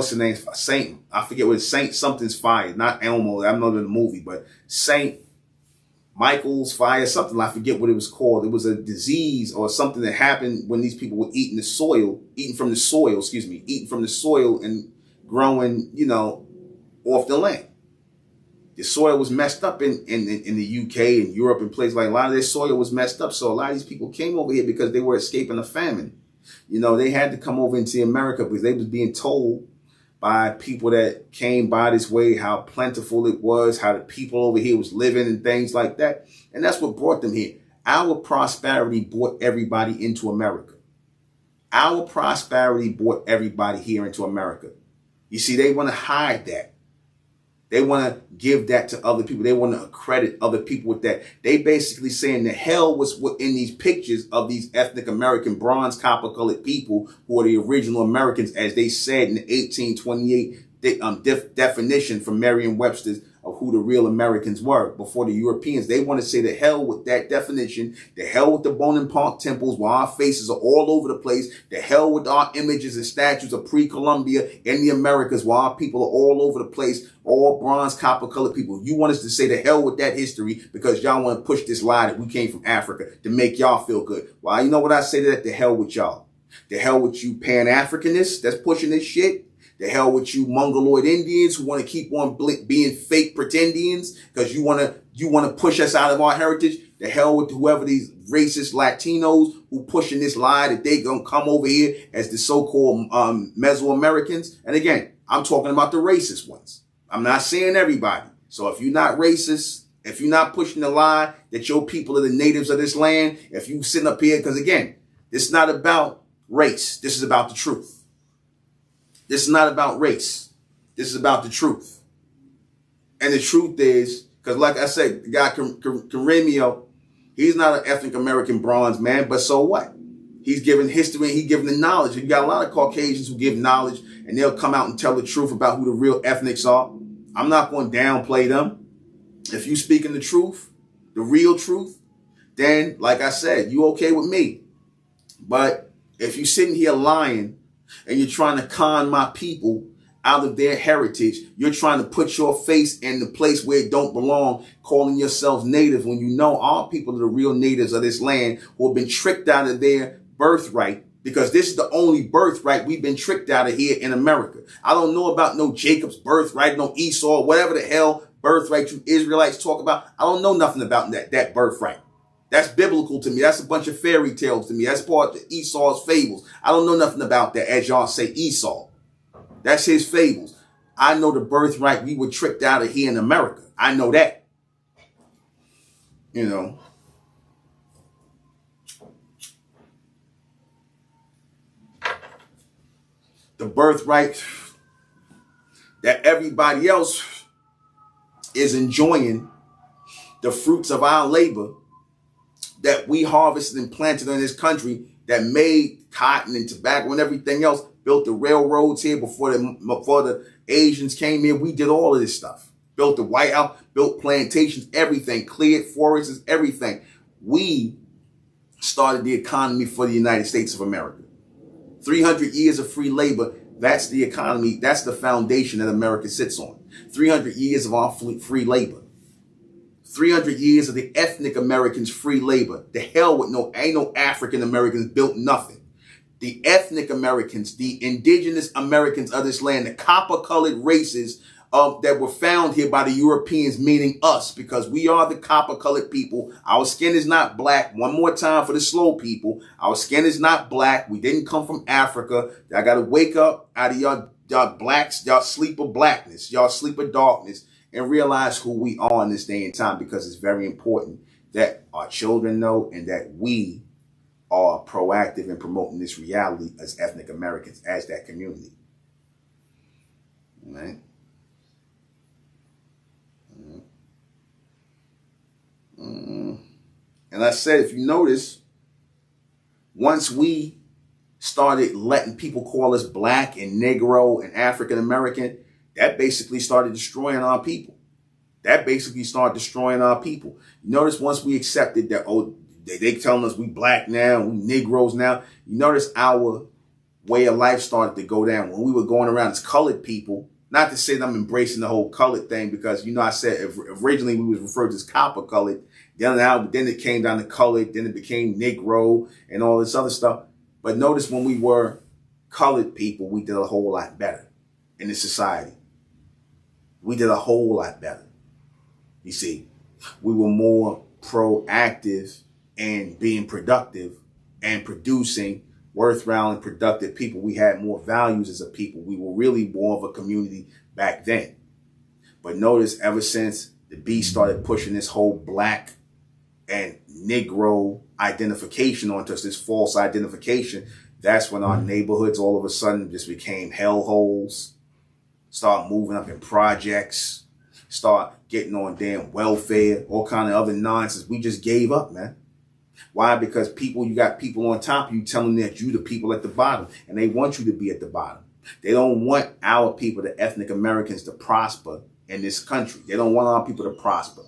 the name? Saint, I forget what it's, Saint something's fire, not Elmo. I know the movie, but Saint Michael's fire, something, I forget what it was called. It was a disease or something that happened when these people were eating from the soil and growing, off the land. The soil was messed up in the UK and Europe and places like a lot of their soil was messed up. So a lot of these people came over here because they were escaping a famine. They had to come over into America because they was being told by people that came by this way how plentiful it was, how the people over here was living and things like that. And that's what brought them here. Our prosperity brought everybody into America. Our prosperity brought everybody here into America. You see, they want to hide that. They want to give that to other people. They want to accredit other people with that. They basically saying the hell was what in these pictures of these ethnic American bronze copper colored people who are the original Americans, as they said in the 1828 definition from Merriam-Webster's of who the real Americans were before the Europeans. They want to say the hell with that definition, the hell with the Bonham Park temples where our faces are all over the place, the hell with our images and statues of pre-Columbia in the Americas where our people are all over the place, all bronze copper colored people. You want us to say the hell with that history because y'all want to push this lie that we came from Africa to make y'all feel good. Well, you know what I say to that? The hell with y'all. The hell with you Pan-Africanists that's pushing this shit. The hell with you Mongoloid Indians who want to keep on being fake pretendians because you want to push us out of our heritage. The hell with whoever these racist Latinos who pushing this lie that they gonna come over here as the so-called Mesoamericans. And again, I'm talking about the racist ones. I'm not saying everybody. So if you're not racist, if you're not pushing the lie that your people are the natives of this land, if you sitting up here, because again, this is not about race. This is about the truth. This is not about race. This is about the truth. And the truth is, because like I said, the guy Caremio, he's not an ethnic American bronze man, but so what? He's giving history and he's giving the knowledge. You got a lot of Caucasians who give knowledge and they'll come out and tell the truth about who the real ethnics are. I'm not going to downplay them. If you speaking the truth, the real truth, then like I said, you okay with me. But if you sitting here lying, and you're trying to con my people out of their heritage, you're trying to put your face in the place where it don't belong, calling yourselves native when you know our people are the real natives of this land who have been tricked out of their birthright, because this is the only birthright we've been tricked out of here in America. I don't know about no Jacob's birthright, no Esau, whatever the hell birthright you Israelites talk about. I don't know nothing about that birthright. That's biblical to me. That's a bunch of fairy tales to me. That's part of Esau's fables. I don't know nothing about that, as y'all say, Esau. That's his fables. I know the birthright we were tricked out of here in America. I know that. The birthright that everybody else is enjoying the fruits of our labor that we harvested and planted in this country that made cotton and tobacco and everything else, built the railroads here before the Asians came here. We did all of this stuff. Built the White House, built plantations, everything, cleared forests, everything. We started the economy for the United States of America. 300 years of free labor, that's the economy, that's the foundation that America sits on. 300 years of our free labor. 300 years of the ethnic Americans' free labor. The hell with ain't no African Americans built nothing. The ethnic Americans, the indigenous Americans of this land, the copper-colored races that were found here by the Europeans, meaning us, because we are the copper-colored people. Our skin is not black. One more time for the slow people. Our skin is not black. We didn't come from Africa. I got to wake up out of your y'all blacks, y'all sleep of blackness, y'all sleep of darkness, and realize who we are in this day and time, because it's very important that our children know and that we are proactive in promoting this reality as ethnic Americans, as that community. All right. And I said, if you notice, once we started letting people call us black and Negro and African American, that basically started destroying our people. That basically started destroying our people. You notice once we accepted that, oh, they telling us we black now, we Negroes now, you notice our way of life started to go down. When we were going around as colored people, not to say that I'm embracing the whole colored thing, because, I said originally we was referred to as copper colored. Then it came down to colored. Then it became Negro and all this other stuff. But notice when we were colored people, we did a whole lot better in this society. We did a whole lot better. You see, we were more proactive and being productive and producing worthwhile and productive people. We had more values as a people. We were really more of a community back then. But notice ever since the beast started pushing this whole black and Negro identification onto us, this false identification, that's when our neighborhoods all of a sudden just became hellholes, start moving up in projects, start getting on damn welfare, all kind of other nonsense. We just gave up, man. Why? Because you got people on top of you telling that you the people at the bottom, and they want you to be at the bottom. They don't want our people, the ethnic Americans, to prosper in this country. They don't want our people to prosper.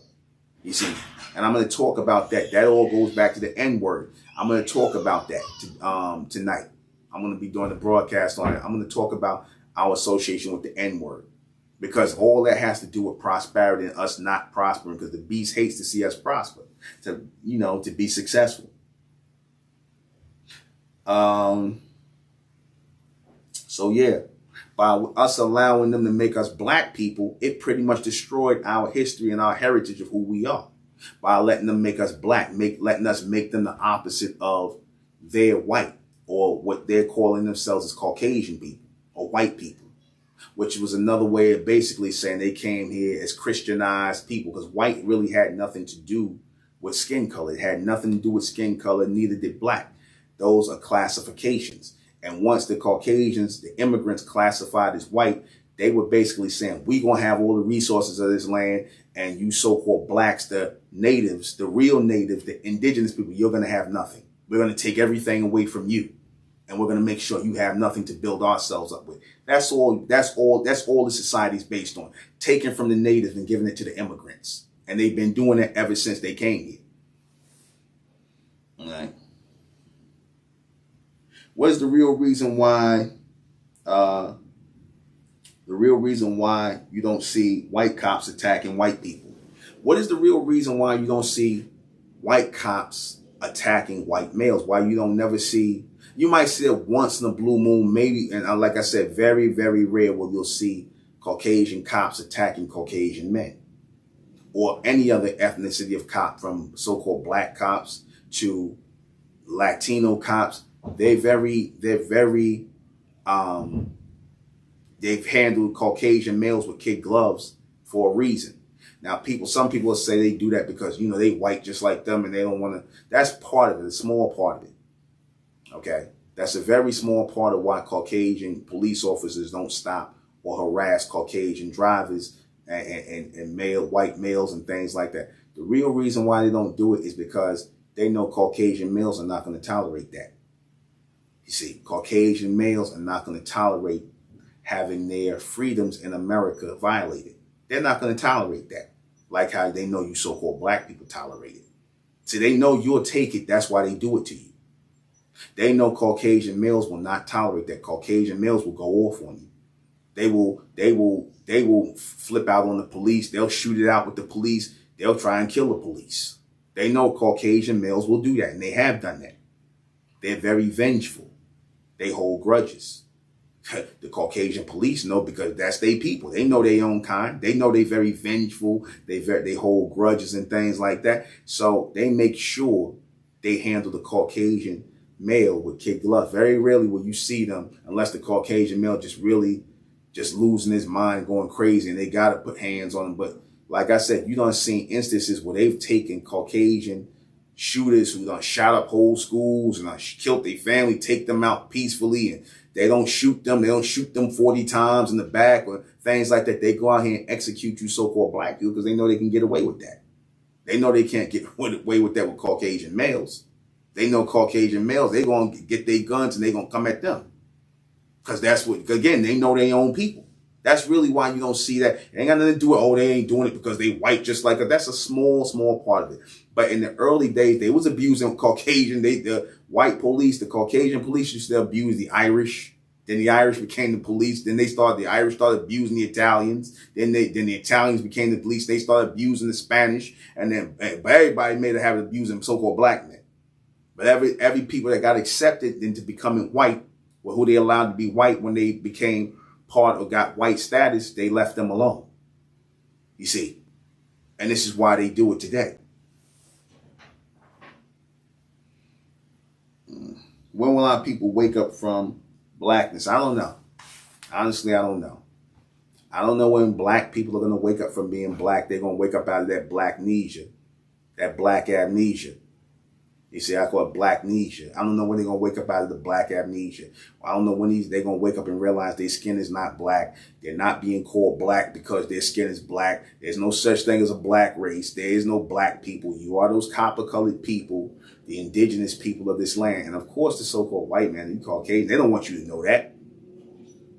You see, and I'm going to talk about that. That all goes back to the N-word. I'm going to talk about that tonight. I'm going to be doing the broadcast on it. I'm going to talk about our association with the N-word, because all that has to do with prosperity and us not prospering, because the beast hates to see us prosper, to be successful. So yeah, by us allowing them to make us black people, it pretty much destroyed our history and our heritage of who we are. By letting them make us black, letting us make them the opposite of their white, or what they're calling themselves as Caucasian people or white people, which was another way of basically saying they came here as Christianized people, because white really had nothing to do with skin color. It had nothing to do with skin color, neither did black. Those are classifications. And once the Caucasians, the immigrants, classified as white, they were basically saying, we're going to have all the resources of this land, and you so-called blacks, the natives, the real natives, the indigenous people, you're going to have nothing. We're going to take everything away from you, and we're going to make sure you have nothing to build ourselves up with. That's all the society's based on, taking from the natives and giving it to the immigrants. And they've been doing it ever since they came here. All right. What is the real reason why you don't see white cops attacking white people? What is the real reason why you don't see white cops attacking white males? Why you don't never see, you might see it once in a blue moon, maybe, and like I said, very, very rare will you'll see Caucasian cops attacking Caucasian men, or any other ethnicity of cop, from so-called black cops to Latino cops. They've handled Caucasian males with kid gloves for a reason. Now, some people will say they do that because, they white just like them and they don't want to. That's part of it, a small part of it. Okay. That's a very small part of why Caucasian police officers don't stop or harass Caucasian drivers and white males and things like that. The real reason why they don't do it is because they know Caucasian males are not going to tolerate that. You see, Caucasian males are not going to tolerate having their freedoms in America violated. They're not going to tolerate that, like how they know you so-called black people tolerate it. See, they know you'll take it. That's why they do it to you. They know Caucasian males will not tolerate that. Caucasian males will go off on you. They will flip out on the police. They'll shoot it out with the police. They'll try and kill the police. They know Caucasian males will do that, and they have done that. They're very vengeful. They hold grudges. The Caucasian police know, because that's their people. They know their own kind. They know they're very vengeful. They hold grudges and things like that. So they make sure they handle the Caucasian male with kid gloves. Very rarely will you see them, unless the Caucasian male just really just losing his mind, going crazy, and they got to put hands on him. But like I said, you done seen instances where they've taken Caucasian shooters who done shot up whole schools and killed their family, take them out peacefully, and they don't shoot them. They don't shoot them 40 times in the back or things like that. They go out here and execute you so-called black people because they know they can get away with that. They know they can't get away with that with Caucasian males. They know Caucasian males, they're going to get their guns and they're going to come at them. Because that's what, again, they know their own people. That's really why you don't see that. It ain't got nothing to do with, oh, they ain't doing it because they white just like us. That's a small part of it. But in the early days, they was abusing Caucasian. The white police, the Caucasian police used to abuse the Irish. Then the Irish became the police. Then the Irish started abusing the Italians. Then the Italians became the police. They started abusing the Spanish. And then but everybody made a habit of abusing so-called black men. But every people that got accepted into becoming white, or who they allowed to be white when they became part or got white status, they left them alone. You see? And this is why they do it today. When will our people wake up from blackness? I don't know. Honestly, I don't know. I don't know when black people are going to wake up from being black. They're going to wake up out of that blacknesia, that black amnesia. You see, I call it blacknesia. I don't know when they're going to wake up out of the black amnesia. I don't know when they're going to wake up and realize their skin is not black. They're not being called black because their skin is black. There's no such thing as a black race. There is no black people. You are those copper-colored people, the indigenous people of this land. And of course, the so-called white man, you Caucasian, they don't want you to know that.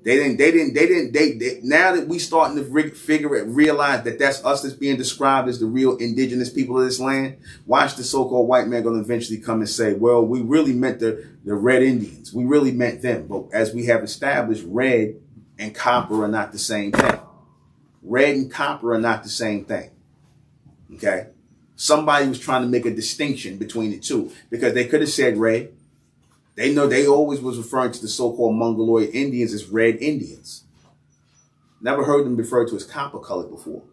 Now that we starting to realize that that's us that's being described as the real indigenous people of this land, watch the so-called white man going to eventually come and say, well, we really meant the red Indians. We really meant them. But as we have established, red and copper are not the same thing. Red and copper are not the same thing. Okay? Somebody was trying to make a distinction between the two because they could have said red. They know they always was referring to the so-called Mongoloid Indians as red Indians. Never heard them referred to as copper colored before.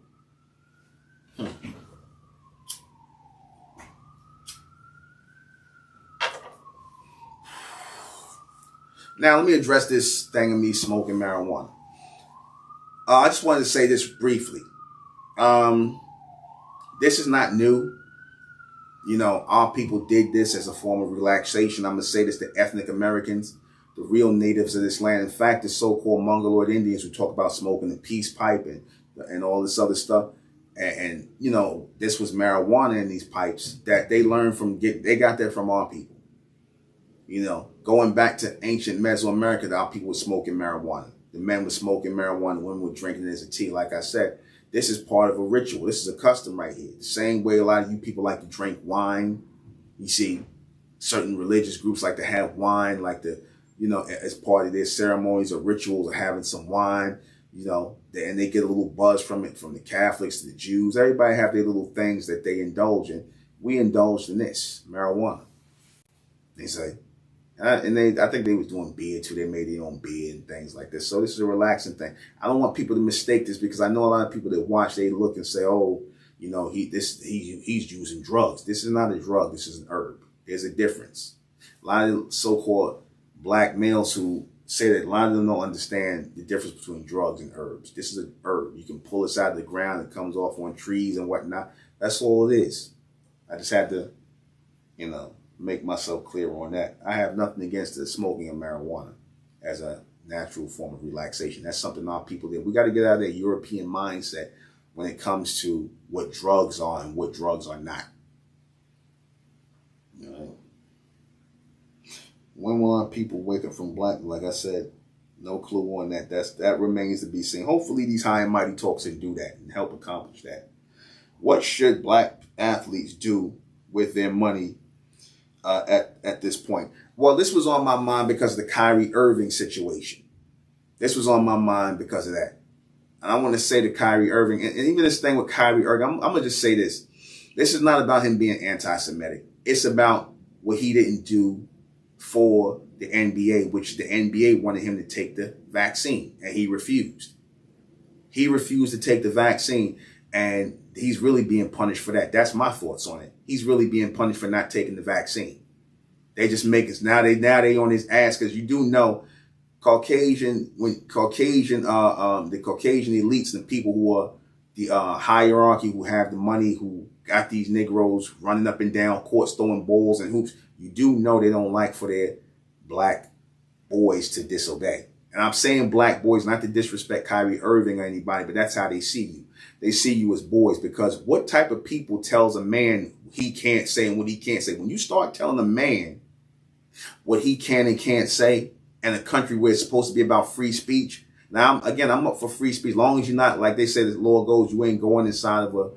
Now, let me address this thing of me smoking marijuana. I just wanted to say this briefly. This is not new. You know, our people did this as a form of relaxation. I'm going to say this to ethnic Americans, the real natives of this land. In fact, the so-called Mongoloid Indians who talk about smoking the peace pipe and all this other stuff. And, you know, this was marijuana in these pipes that they learned from, they got that from our people. You know, going back to ancient Mesoamerica, our people were smoking marijuana. The men were smoking marijuana, women were drinking it as a tea. Like I said, this is part of a ritual. This is a custom right here. The same way a lot of you people like to drink wine. You see, certain religious groups like to have wine, like to, you know, as part of their ceremonies or rituals of having some wine, you know, and they get a little buzz from it, from the Catholics to the Jews. Everybody have their little things that they indulge in. We indulged in this, marijuana. They say. I think they was doing beer too. They made their own beer and things like this. So this is a relaxing thing. I don't want people to mistake this because I know a lot of people that watch, they look and say, oh, you know, he's using drugs. This is not a drug. This is an herb. There's a difference. A lot of so-called black males who say that a lot of them don't understand the difference between drugs and herbs. This is an herb. You can pull this out of the ground. It comes off on trees and whatnot. That's all it is. I just had to, you know, make myself clear on that. I have nothing against the smoking of marijuana as a natural form of relaxation. That's something our people did. We got to get out of that European mindset when it comes to what drugs are and what drugs are not. You know? When will our people wake up from black? Like I said, no clue on that. That remains to be seen. Hopefully these high and mighty talks can do that and help accomplish that. What should black athletes do with their money at this point? Well, this was on my mind because of the Kyrie Irving situation. This was on my mind because of that. And I want to say to Kyrie Irving, and even this thing with Kyrie Irving, I'm going to just say this. This is not about him being anti-Semitic. It's about what he didn't do for the NBA, which the NBA wanted him to take the vaccine, and he refused. He refused to take the vaccine, and he's really being punished for that. That's my thoughts on it. He's really being punished for not taking the vaccine. They just make us now they on his ass because you do know the Caucasian elites and the people who are the hierarchy, who have the money, who got these Negroes running up and down courts, throwing balls and hoops, you do know they don't like for their black boys to disobey. And I'm saying black boys not to disrespect Kyrie, Irving, or anybody, but that's how they see you. They see you as boys, because what type of people tells a man he can't say and what he can't say? When you start telling a man what he can and can't say in a country where it's supposed to be about free speech. Now, I'm up for free speech. As long as you're not, like they say, the law goes, you ain't going inside of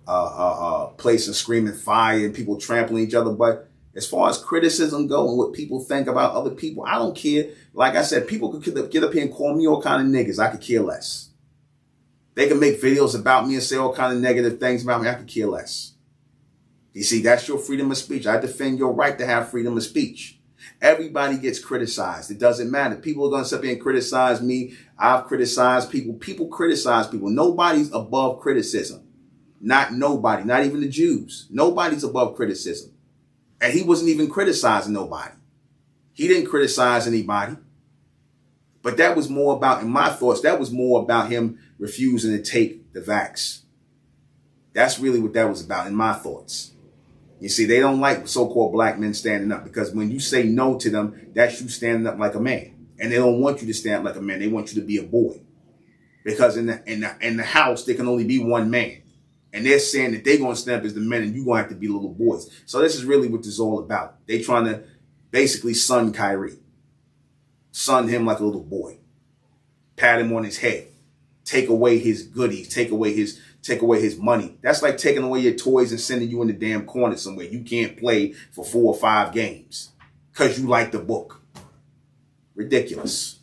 a place and screaming fire and people trampling each other. But as far as criticism go and what people think about other people, I don't care. Like I said, people could get up here and call me all kind of niggas. I could care less. They can make videos about me and say all kind of negative things about me. I could care less. You see, that's your freedom of speech. I defend your right to have freedom of speech. Everybody gets criticized. It doesn't matter. People are going to sit there and criticize me. I've criticized people. People criticize people. Nobody's above criticism. Not nobody. Not even the Jews. Nobody's above criticism. And he wasn't even criticizing nobody. He didn't criticize anybody. But that was more about, in my thoughts, that was more about him refusing to take the vax. That's really what that was about in my thoughts. You see, they don't like so-called black men standing up, because when you say no to them, that's you standing up like a man. And they don't want you to stand up like a man. They want you to be a boy. Because in the house, there can only be one man. And they're saying that they're going to stand up as the men and you're going to have to be little boys. So this is really what this is all about. They trying to basically son Kyrie. Son him like a little boy. Pat him on his head. Take away his goodies. Take away his money. That's like taking away your toys and sending you in the damn corner somewhere. You can't play for 4 or 5 games because you like the book. Ridiculous.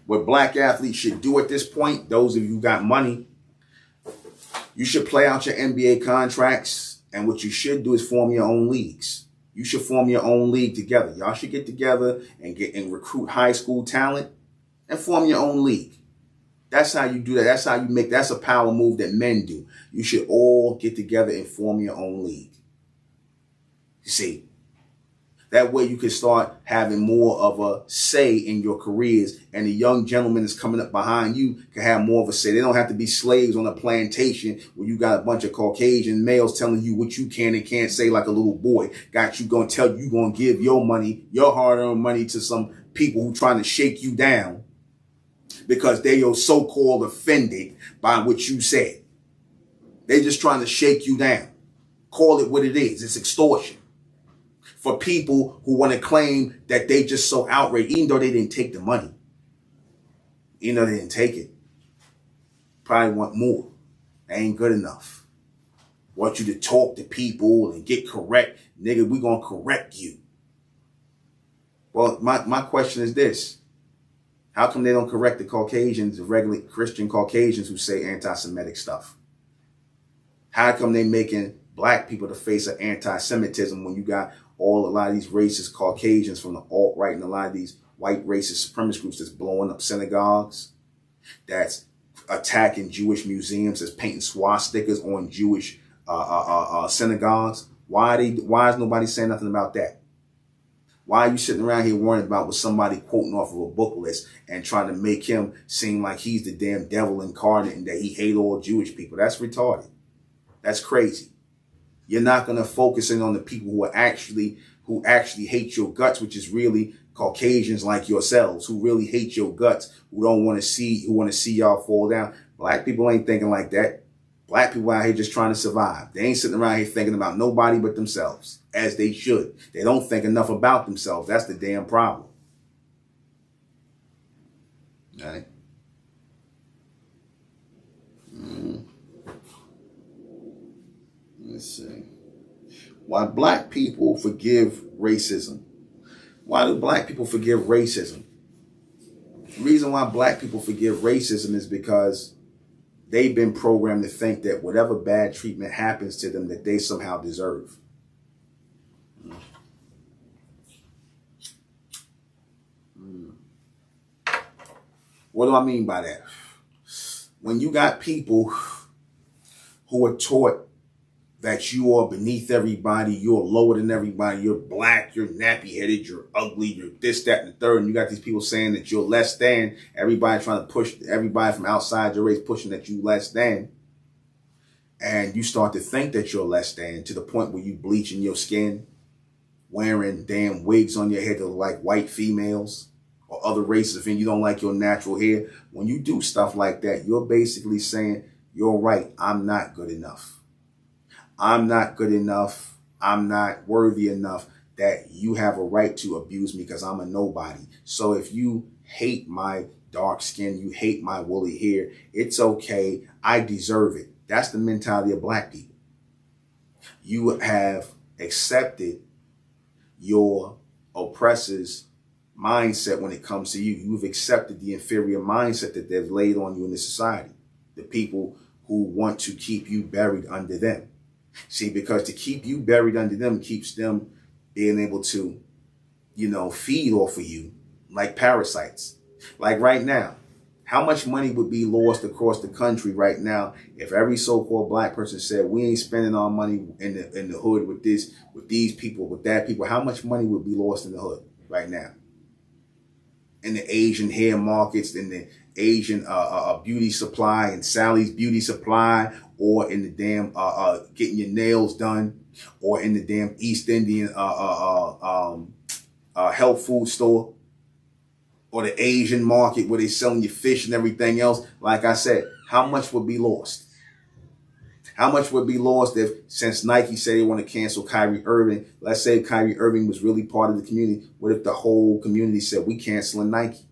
What black athletes should do at this point, those of you who got money, you should play out your NBA contracts. And what you should do is form your own leagues. You should form your own league together. Y'all should get together and recruit high school talent and form your own league. That's how you do that. That's how you make, that's a power move that men do. You should all get together and form your own league. You see, that way you can start having more of a say in your careers, and the young gentleman that's coming up behind you can have more of a say. They don't have to be slaves on a plantation where you got a bunch of Caucasian males telling you what you can and can't say like a little boy. Got you going to tell you going to give your money, your hard-earned money, to some people who trying to shake you down because they are so-called offended by what you said. They just trying to shake you down. Call it what it is. It's extortion. For people who want to claim that they just so outraged, even though they didn't take the money. Even though they didn't take it. Probably want more. That ain't good enough. Want you to talk to people and get correct. Nigga, we gonna correct you. Well, my question is this. How come they don't correct the Caucasians, the regular Christian Caucasians who say anti-Semitic stuff? How come they making black people the face of anti-Semitism when you got a lot of these racist Caucasians from the alt-right and a lot of these white racist supremacist groups that's blowing up synagogues, that's attacking Jewish museums, that's painting swastikas on Jewish synagogues? Why is nobody saying nothing about that? Why are you sitting around here worrying about what somebody quoting off of a book list and trying to make him seem like he's the damn devil incarnate and that he hate all Jewish people? That's retarded. That's crazy. You're not going to focus in on the people who actually hate your guts, which is really Caucasians like yourselves, who really hate your guts, who want to see y'all fall down. Black people ain't thinking like that. Black people out here just trying to survive. They ain't sitting around here thinking about nobody but themselves, as they should. They don't think enough about themselves. That's the damn problem. All right. Let's see. Why black people forgive racism? Why do black people forgive racism? The reason why black people forgive racism is because they've been programmed to think that whatever bad treatment happens to them, that they somehow deserve. What do I mean by that? When you got people who are taught that you are beneath everybody, you're lower than everybody, you're black, you're nappy-headed, you're ugly, you're this, that, and the third, and you got these people saying that you're less than, everybody trying to push, everybody from outside your race pushing that you less than, and you start to think that you're less than to the point where you bleaching your skin, wearing damn wigs on your head that look like white females or other races, and you don't like your natural hair. When you do stuff like that, you're basically saying, you're right, I'm not good enough. I'm not good enough. I'm not worthy enough that you have a right to abuse me because I'm a nobody. So if you hate my dark skin, you hate my woolly hair, it's okay. I deserve it. That's the mentality of black people. You have accepted your oppressor's mindset when it comes to you. You've accepted the inferior mindset that they've laid on you in this society. The people who want to keep you buried under them. See, because to keep you buried under them keeps them being able to, you know, feed off of you like parasites. Like right now, how much money would be lost across the country right now if every so-called black person said, we ain't spending our money in the hood with this, with these people, with that people? How much money would be lost in the hood right now? In the Asian hair markets, in the Asian beauty supply, and Sally's beauty supply, or in the damn getting your nails done, or in the damn East Indian health food store, or the Asian market where they selling you fish and everything else. Like I said, how much would be lost? How much would be lost if, since Nike said they want to cancel Kyrie Irving, let's say Kyrie Irving was really part of the community. What if the whole community said, we canceling Nike?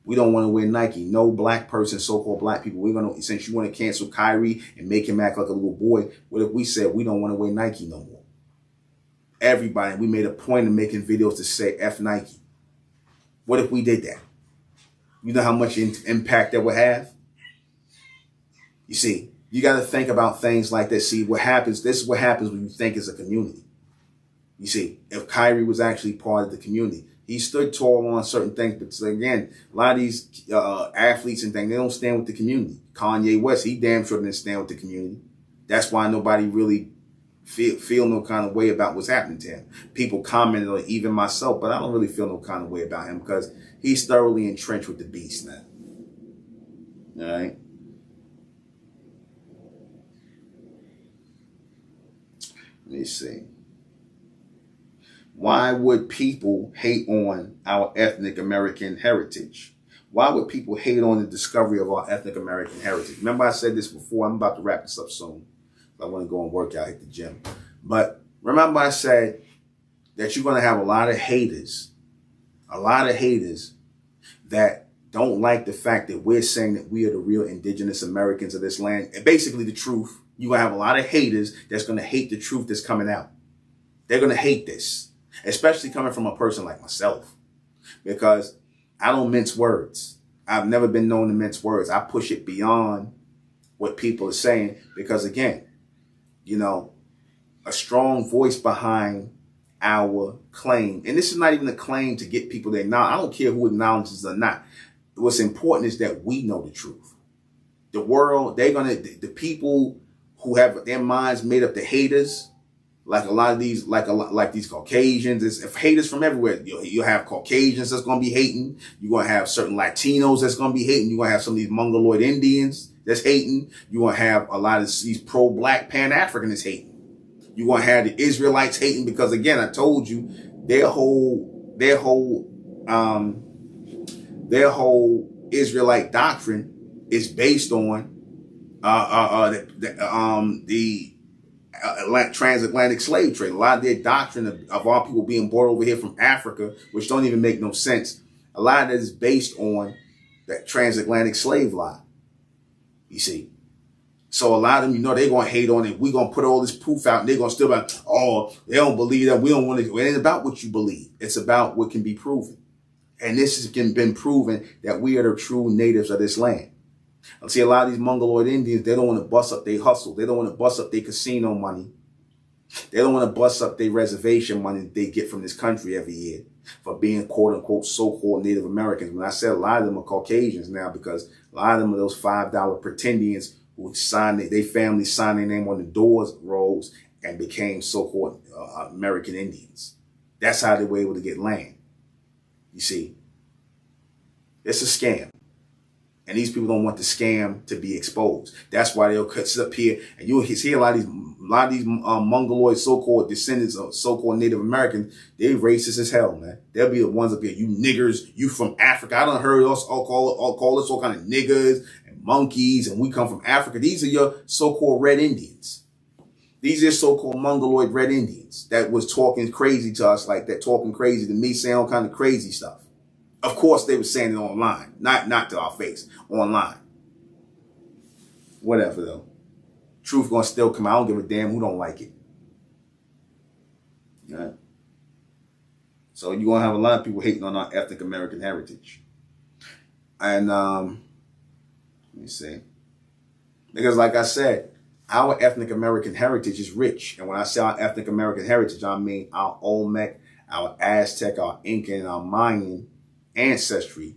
We don't want to wear Nike. No black person, so-called black people, we're going to, since you want to cancel Kyrie and make him act like a little boy, what if we said we don't want to wear Nike no more? Everybody, we made a point of making videos to say F Nike. What if we did that? You know how much impact that would have? You see, you got to think about things like this. See, what happens, this is what happens when you think as a community. You see, if Kyrie was actually part of the community, he stood tall on certain things. But again, a lot of these athletes and things, they don't stand with the community. Kanye West, he damn sure didn't stand with the community. That's why nobody really feel no kind of way about what's happening to him. People commented on it, even myself, but I don't really feel no kind of way about him because he's thoroughly entrenched with the beast now. All right. Let me see. Why would people hate on our ethnic American heritage? Why would people hate on the discovery of our ethnic American heritage? Remember I said this before. I'm about to wrap this up soon. I want to go and work out, hit the gym. But remember I said that you're going to have a lot of haters that don't like the fact that we're saying that we are the real indigenous Americans of this land. And basically the truth. You're going to have a lot of haters that's going to hate the truth that's coming out. They're going to hate this, especially coming from a person like myself, because I don't mince words. I've never been known to mince words. I push it beyond what people are saying because, again, you know, a strong voice behind our claim. And this is not even a claim to get people to acknowledge. I don't care who acknowledges or not. What's important is that we know the truth. The world, the people who have their minds made up, the haters, like a lot of these, like these Caucasians, it's haters from everywhere. You'll have Caucasians that's going to be hating. You're going to have certain Latinos that's going to be hating. You're going to have some of these Mongoloid Indians that's hating. You're going to have a lot of these pro-black Pan-Africans hating. You're going to have the Israelites hating because, again, I told you, their whole Israelite doctrine is based on the transatlantic slave trade. A lot of their doctrine of our people being brought over here from Africa, which don't even make no sense. A lot of that is based on that transatlantic slave line. You see. So a lot of them, you know, they're going to hate on it. We're going to put all this proof out and they're going to still be like, oh, they don't believe that. We don't want to. It ain't about what you believe. It's about what can be proven. And this has been proven that we are the true natives of this land. I see a lot of these Mongoloid Indians, they don't want to bust up their hustle. They don't want to bust up their casino money. They don't want to bust up their reservation money that they get from this country every year for being quote unquote so-called Native Americans. When I said a lot of them are Caucasians now because a lot of them are those $5 pretendians who signed their family signed their name on the doors rolls and became so-called American Indians. That's how they were able to get land. You see, it's a scam. And these people don't want the scam to be exposed. That's why they'll sit up here and you'll see a lot of these Mongoloid so-called descendants of so-called Native Americans. They racist as hell, man. They'll be the ones up here. You niggers, you from Africa. I done heard us all call us all kind of niggers and monkeys, and we come from Africa. These are your so-called red Indians. These are so-called Mongoloid red Indians that was talking crazy to us like that, talking crazy to me, saying all kind of crazy stuff. Of course, they were saying it online, not to our face, online. Whatever, though. Truth gonna still come out. I don't give a damn who don't like it. Yeah. So you're gonna have a lot of people hating on our ethnic American heritage. And let me see. Because like I said, our ethnic American heritage is rich. And when I say our ethnic American heritage, I mean our Olmec, our Aztec, our Incan, and our Mayan ancestry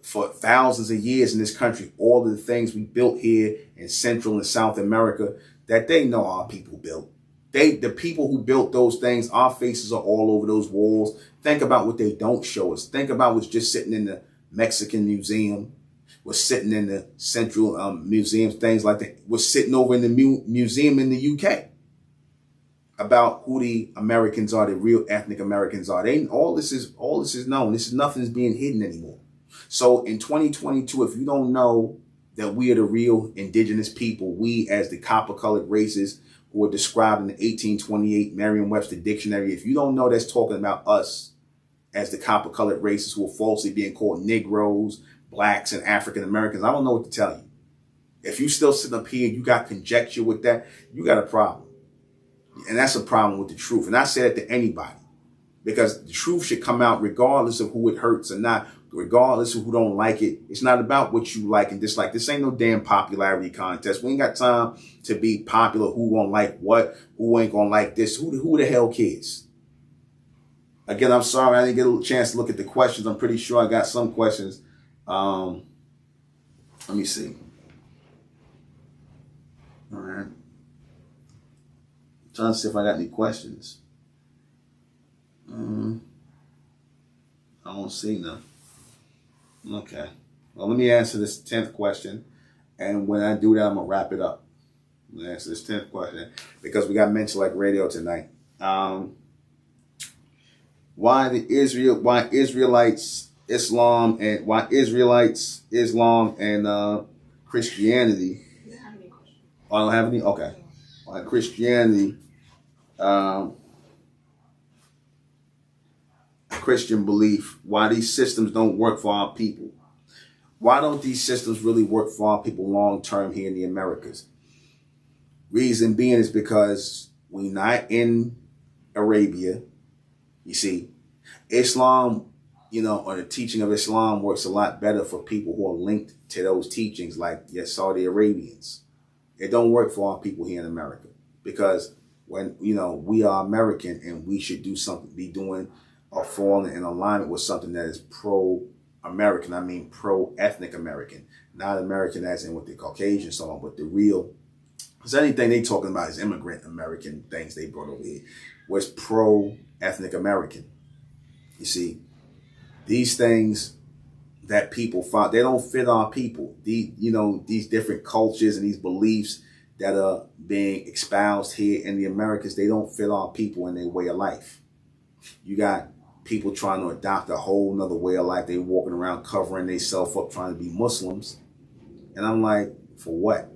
for thousands of years in this country. All of the things we built here in Central and South America that they know our people built. The people who built those things, our faces are all over those walls. Think about what they don't show us. Think about what's just sitting in the Mexican Museum, what's sitting in the Central Museum, things like that. What's sitting over in the museum in the UK. About who the Americans are, the real ethnic Americans are. All this is known. Nothing is being hidden anymore. So in 2022, if you don't know that we are the real indigenous people, we as the copper-colored races who are described in the 1828 Merriam-Webster dictionary, if you don't know that's talking about us as the copper-colored races who are falsely being called Negroes, blacks, and African Americans, I don't know what to tell you. If you still sitting up here, you got conjecture with that, you got a problem. And that's a problem with the truth. And I say that to anybody, because the truth should come out regardless of who it hurts or not, regardless of who don't like it. It's not about what you like and dislike. This ain't no damn popularity contest. We ain't got time to be popular. Who gonna like what? Who ain't gonna like this? Who the hell cares? Again, I'm sorry I didn't get a chance to look at the questions. I'm pretty sure I got some questions. Let me see. All right. Trying to see if I got any questions. I don't see none. Okay. Well, let me answer this 10th question. And when I do that, I'm going to wrap it up. I'm going to answer this 10th question because we got mentioned like radio tonight. Why Israelites, Islam, and Christianity. Oh, I don't have any? Okay. Why Christianity, Christian belief, why these systems don't work for our people. Why don't these systems really work for our people long term here in the Americas? Reason being is because we're not in Arabia. You see, Islam, or the teaching of Islam works a lot better for people who are linked to those teachings, like Saudi Arabians. It don't work for our people here in America because when, we are American and we should do something, be doing or falling in alignment with something that is pro-American. I mean, pro-ethnic American, not American as in with the Caucasian so on, but the real, because anything they talking about is immigrant American things they brought over here was pro-ethnic American. You see, these things that people find, they don't fit our people. These different cultures and these beliefs that are being espoused here in the Americas, they don't fit our people and their way of life. You got people trying to adopt a whole nother way of life. They walking around covering themselves up trying to be Muslims. And I'm like, for what?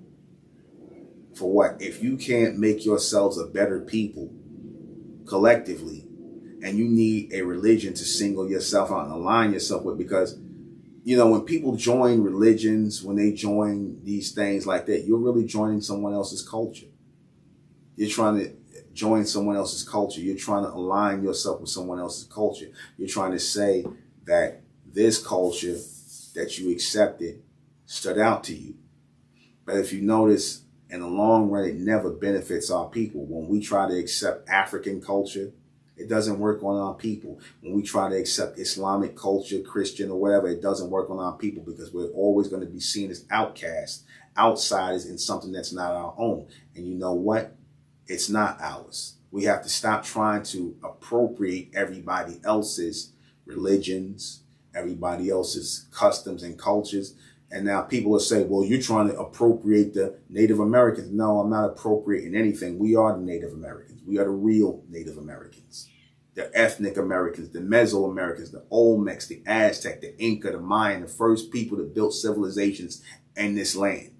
For what? If you can't make yourselves a better people collectively, and you need a religion to single yourself out and align yourself with, because when people join religions, when they join these things like that, you're really joining someone else's culture. You're trying to join someone else's culture. You're trying to align yourself with someone else's culture. You're trying to say that this culture that you accepted stood out to you. But if you notice, in the long run, it never benefits our people. When we try to accept African culture It doesn't work on our people. When we try to accept Islamic culture, Christian or whatever, it doesn't work on our people because we're always going to be seen as outcasts, outsiders in something that's not our own. And you know what? It's not ours. We have to stop trying to appropriate everybody else's religions, everybody else's customs and cultures. And now people will say, well, you're trying to appropriate the Native Americans. No, I'm not appropriating anything. We are the Native Americans. We are the real Native Americans, the ethnic Americans, the Mesoamericans, the Olmecs, the Aztec, the Inca, the Mayan, the first people that built civilizations in this land.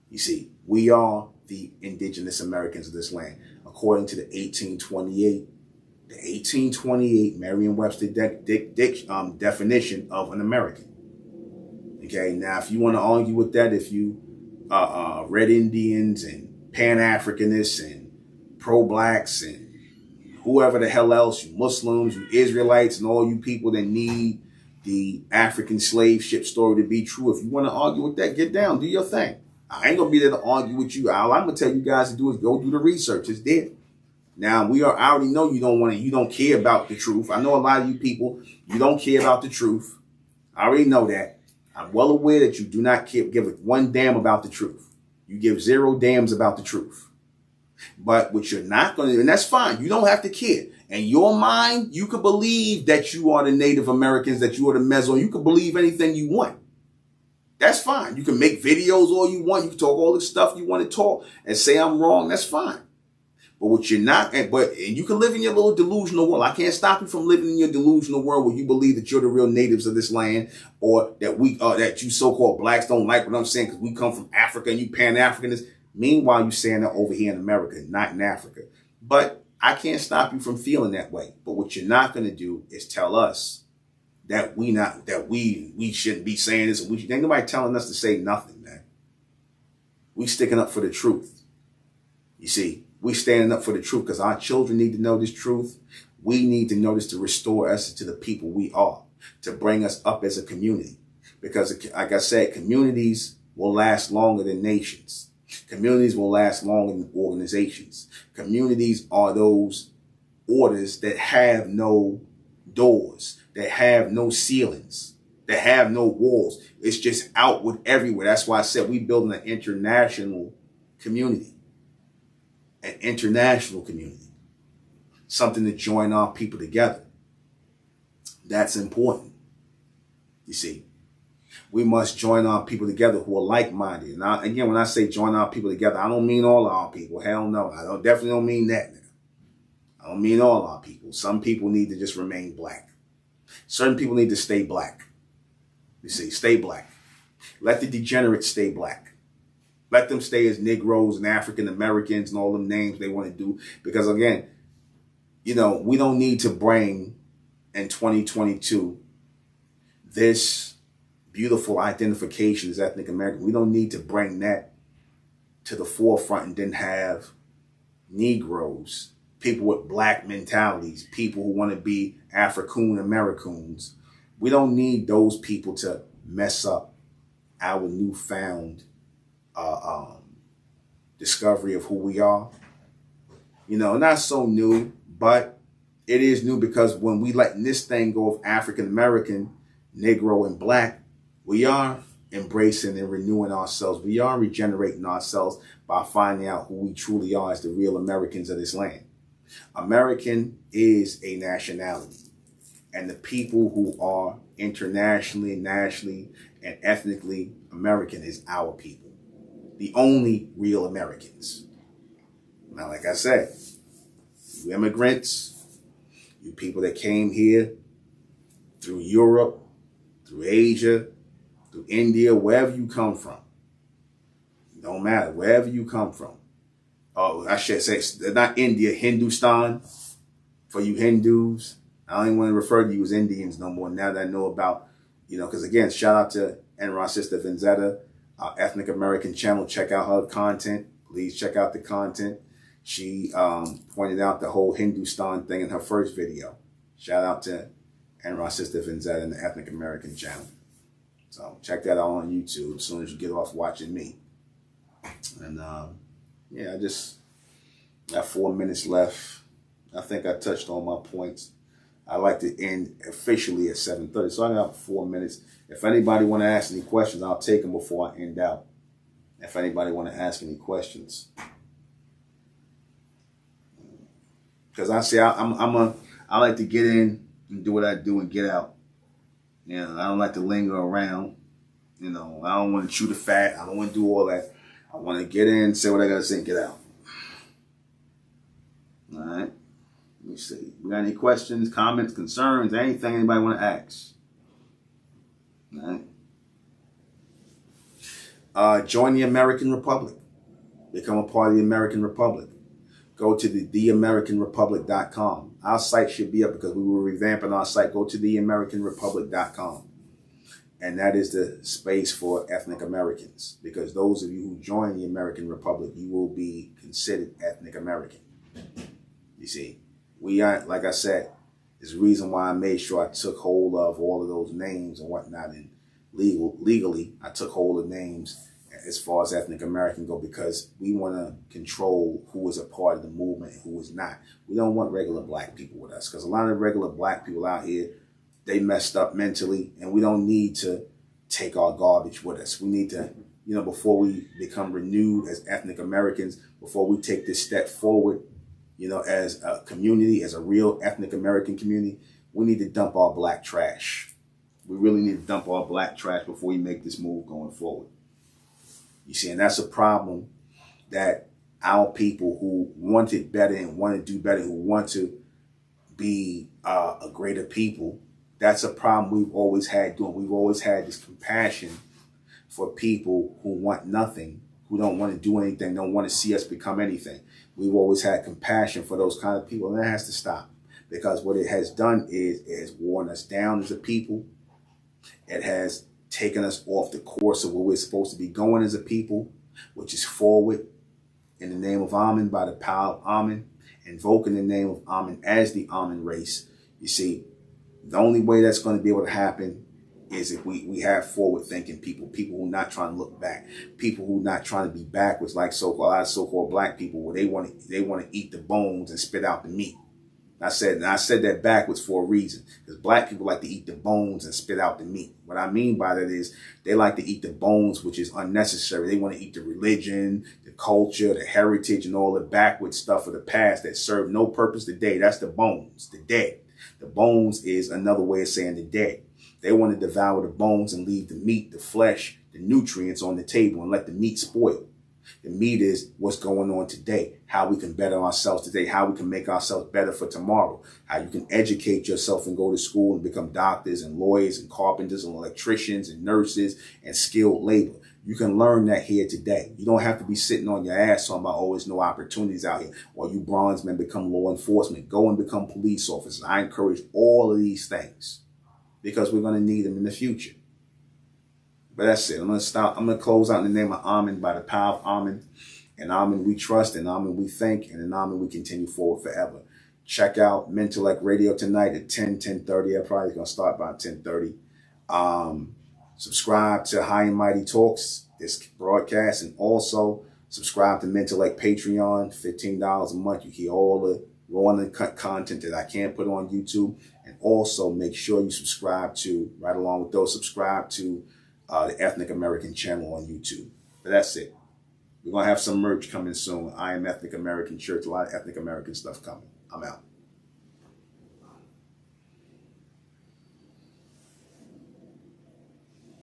You see, we are the indigenous Americans of this land. According to the 1828 Merriam-Webster definition of an American. Okay, now if you want to argue with that, if you Red Indians and Pan-Africanists and pro-blacks and whoever the hell else, you Muslims, you Israelites, and all you people that need the African slave ship story to be true, if you want to argue with that, get down, do your thing. I ain't going to be there to argue with you. All I'm going to tell you guys to do is go do the research. It's there. Now, I already know you don't care about the truth. I know a lot of you people, you don't care about the truth. I already know that. I'm well aware that you do not give one damn about the truth. You give 0 damns about the truth. But what you're not going to, and that's fine. You don't have to care. In your mind, you could believe that you are the Native Americans, that you are the Meso. You can believe anything you want. That's fine. You can make videos all you want. You can talk all the stuff you want to talk and say I'm wrong. That's fine. But what you're not, and you can live in your little delusional world. I can't stop you from living in your delusional world where you believe that you're the real natives of this land, or that that you so-called blacks don't like what I'm saying because we come from Africa and you Pan-Africanists. Meanwhile, you're saying that over here in America, not in Africa. But I can't stop you from feeling that way. But what you're not going to do is tell us that we shouldn't be saying this. Ain't nobody telling us to say nothing, man. We sticking up for the truth. You see, we standing up for the truth because our children need to know this truth. We need to know this to restore us to the people we are, to bring us up as a community. Because, like I said, communities will last longer than nations. Communities will last longer than organizations. Communities are those orders that have no doors, that have no ceilings, that have no walls. It's just outward everywhere. That's why I said we building an international community. An international community. Something to join our people together. That's important. You see, we must join our people together who are like-minded. And again, when I say join our people together, I don't mean all our people. Hell no. I definitely don't mean that now. I don't mean all our people. Some people need to just remain black. Certain people need to stay black. You see, stay black. Let the degenerates stay black. Let them stay as Negroes and African Americans and all them names they want to do. Because again, we don't need to bring in 2022 this beautiful identification as ethnic American. We don't need to bring that to the forefront and then have Negroes, people with black mentalities, people who want to be African Americans. We don't need those people to mess up our newfound discovery of who we are. Not so new, but it is new because when we letting this thing go of African American, Negro, and black, we are embracing and renewing ourselves. We are regenerating ourselves by finding out who we truly are as the real Americans of this land. American is a nationality, and the people who are internationally, nationally, and ethnically American is our people. The only real Americans. Now, like I said, you immigrants, you people that came here through Europe, through Asia, through India, wherever you come from. It don't matter, wherever you come from. Oh, I should say, not India, Hindustan, for you Hindus. I don't even want to refer to you as Indians no more now that I know about, because again, shout out to our sister Vinzetta, our Ethnic American channel. Check out her content. Please check out the content. She pointed out the whole Hindustan thing in her first video. Shout out to our sister Vinzetta and the Ethnic American channel. So check that out on YouTube as soon as you get off watching me. And I just got 4 minutes left. I think I touched on my points. I like to end officially at 7:30, so I got 4 minutes. If anybody want to ask any questions, I'll take them before I end out. If anybody want to ask any questions, because I say I like to get in and do what I do and get out. You know, I don't like to linger around. You know, I don't want to chew the fat. I don't want to do all that. I want to get in, say what I got to say, and get out. All right. Let me see. We got any questions, comments, concerns, anything anybody want to ask? All right. Join the American Republic. Become a part of the American Republic. Go to theamericanrepublic.com. Our site should be up because we were revamping our site. Go to theamericanrepublic.com. And that is the space for ethnic Americans. Because those of you who join the American Republic, you will be considered ethnic American. You see, we aren't, like I said, there's a reason why I made sure I took hold of all of those names and whatnot. And legally, I took hold of names as far as ethnic American go, because we want to control who is a part of the movement and who is not. We don't want regular black people with us, because a lot of regular black people out here, they messed up mentally, and we don't need to take our garbage with us. We need to, you know, before we become renewed as ethnic Americans, before we take this step forward, you know, as a community, as a real ethnic American community, we need to dump our black trash. We really need to dump our black trash before we make this move going forward. You see, and that's a problem that our people who want it better and want to do better, who want to be a greater people, that's a problem we've always had doing. We've always had this compassion for people who want nothing, who don't want to do anything, don't want to see us become anything. We've always had compassion for those kind of people, and that has to stop, because what it has done is worn us down as a people. It has taken us off the course of where we're supposed to be going as a people, which is forward in the name of Amen, by the power of Amen, invoking the name of Amen as the Amen race. You see, the only way that's going to be able to happen is if we have forward-thinking people who are not trying to look back, people who are not trying to be backwards, like so-called black people, where they want to eat the bones and spit out the meat. I said that backwards for a reason, because black people like to eat the bones and spit out the meat. What I mean by that is they like to eat the bones, which is unnecessary. They want to eat the religion, the culture, the heritage, and all the backward stuff of the past that serve no purpose today. That's the bones, the dead. The bones is another way of saying the dead. They want to devour the bones and leave the meat, the flesh, the nutrients on the table and let the meat spoil. The meat is what's going on today, how we can better ourselves today, how we can make ourselves better for tomorrow, how you can educate yourself and go to school and become doctors and lawyers and carpenters and electricians and nurses and skilled labor. You can learn that here today. You don't have to be sitting on your ass talking about, oh, there's no opportunities out here. Or you bronze men become law enforcement. Go and become police officers. I encourage all of these things because we're going to need them in the future. But that's it. I'm going to stop. I'm going to close out in the name of Amen, by the power of Amen. And Amen we trust, and Amen we think, and in Amen we continue forward forever. Check out Mentellect Radio tonight at 10:30. I'm probably going to start by 10:30. Subscribe to High and Mighty Talks, this broadcast, and also subscribe to Mentellect Patreon, $15 a month. You hear all the raw and cut content that I can't put on YouTube. And also make sure you subscribe to, right along with those, subscribe to the Ethnic American channel on YouTube. But that's it. We're going to have some merch coming soon. I am Ethnic American Church. A lot of Ethnic American stuff coming. I'm out.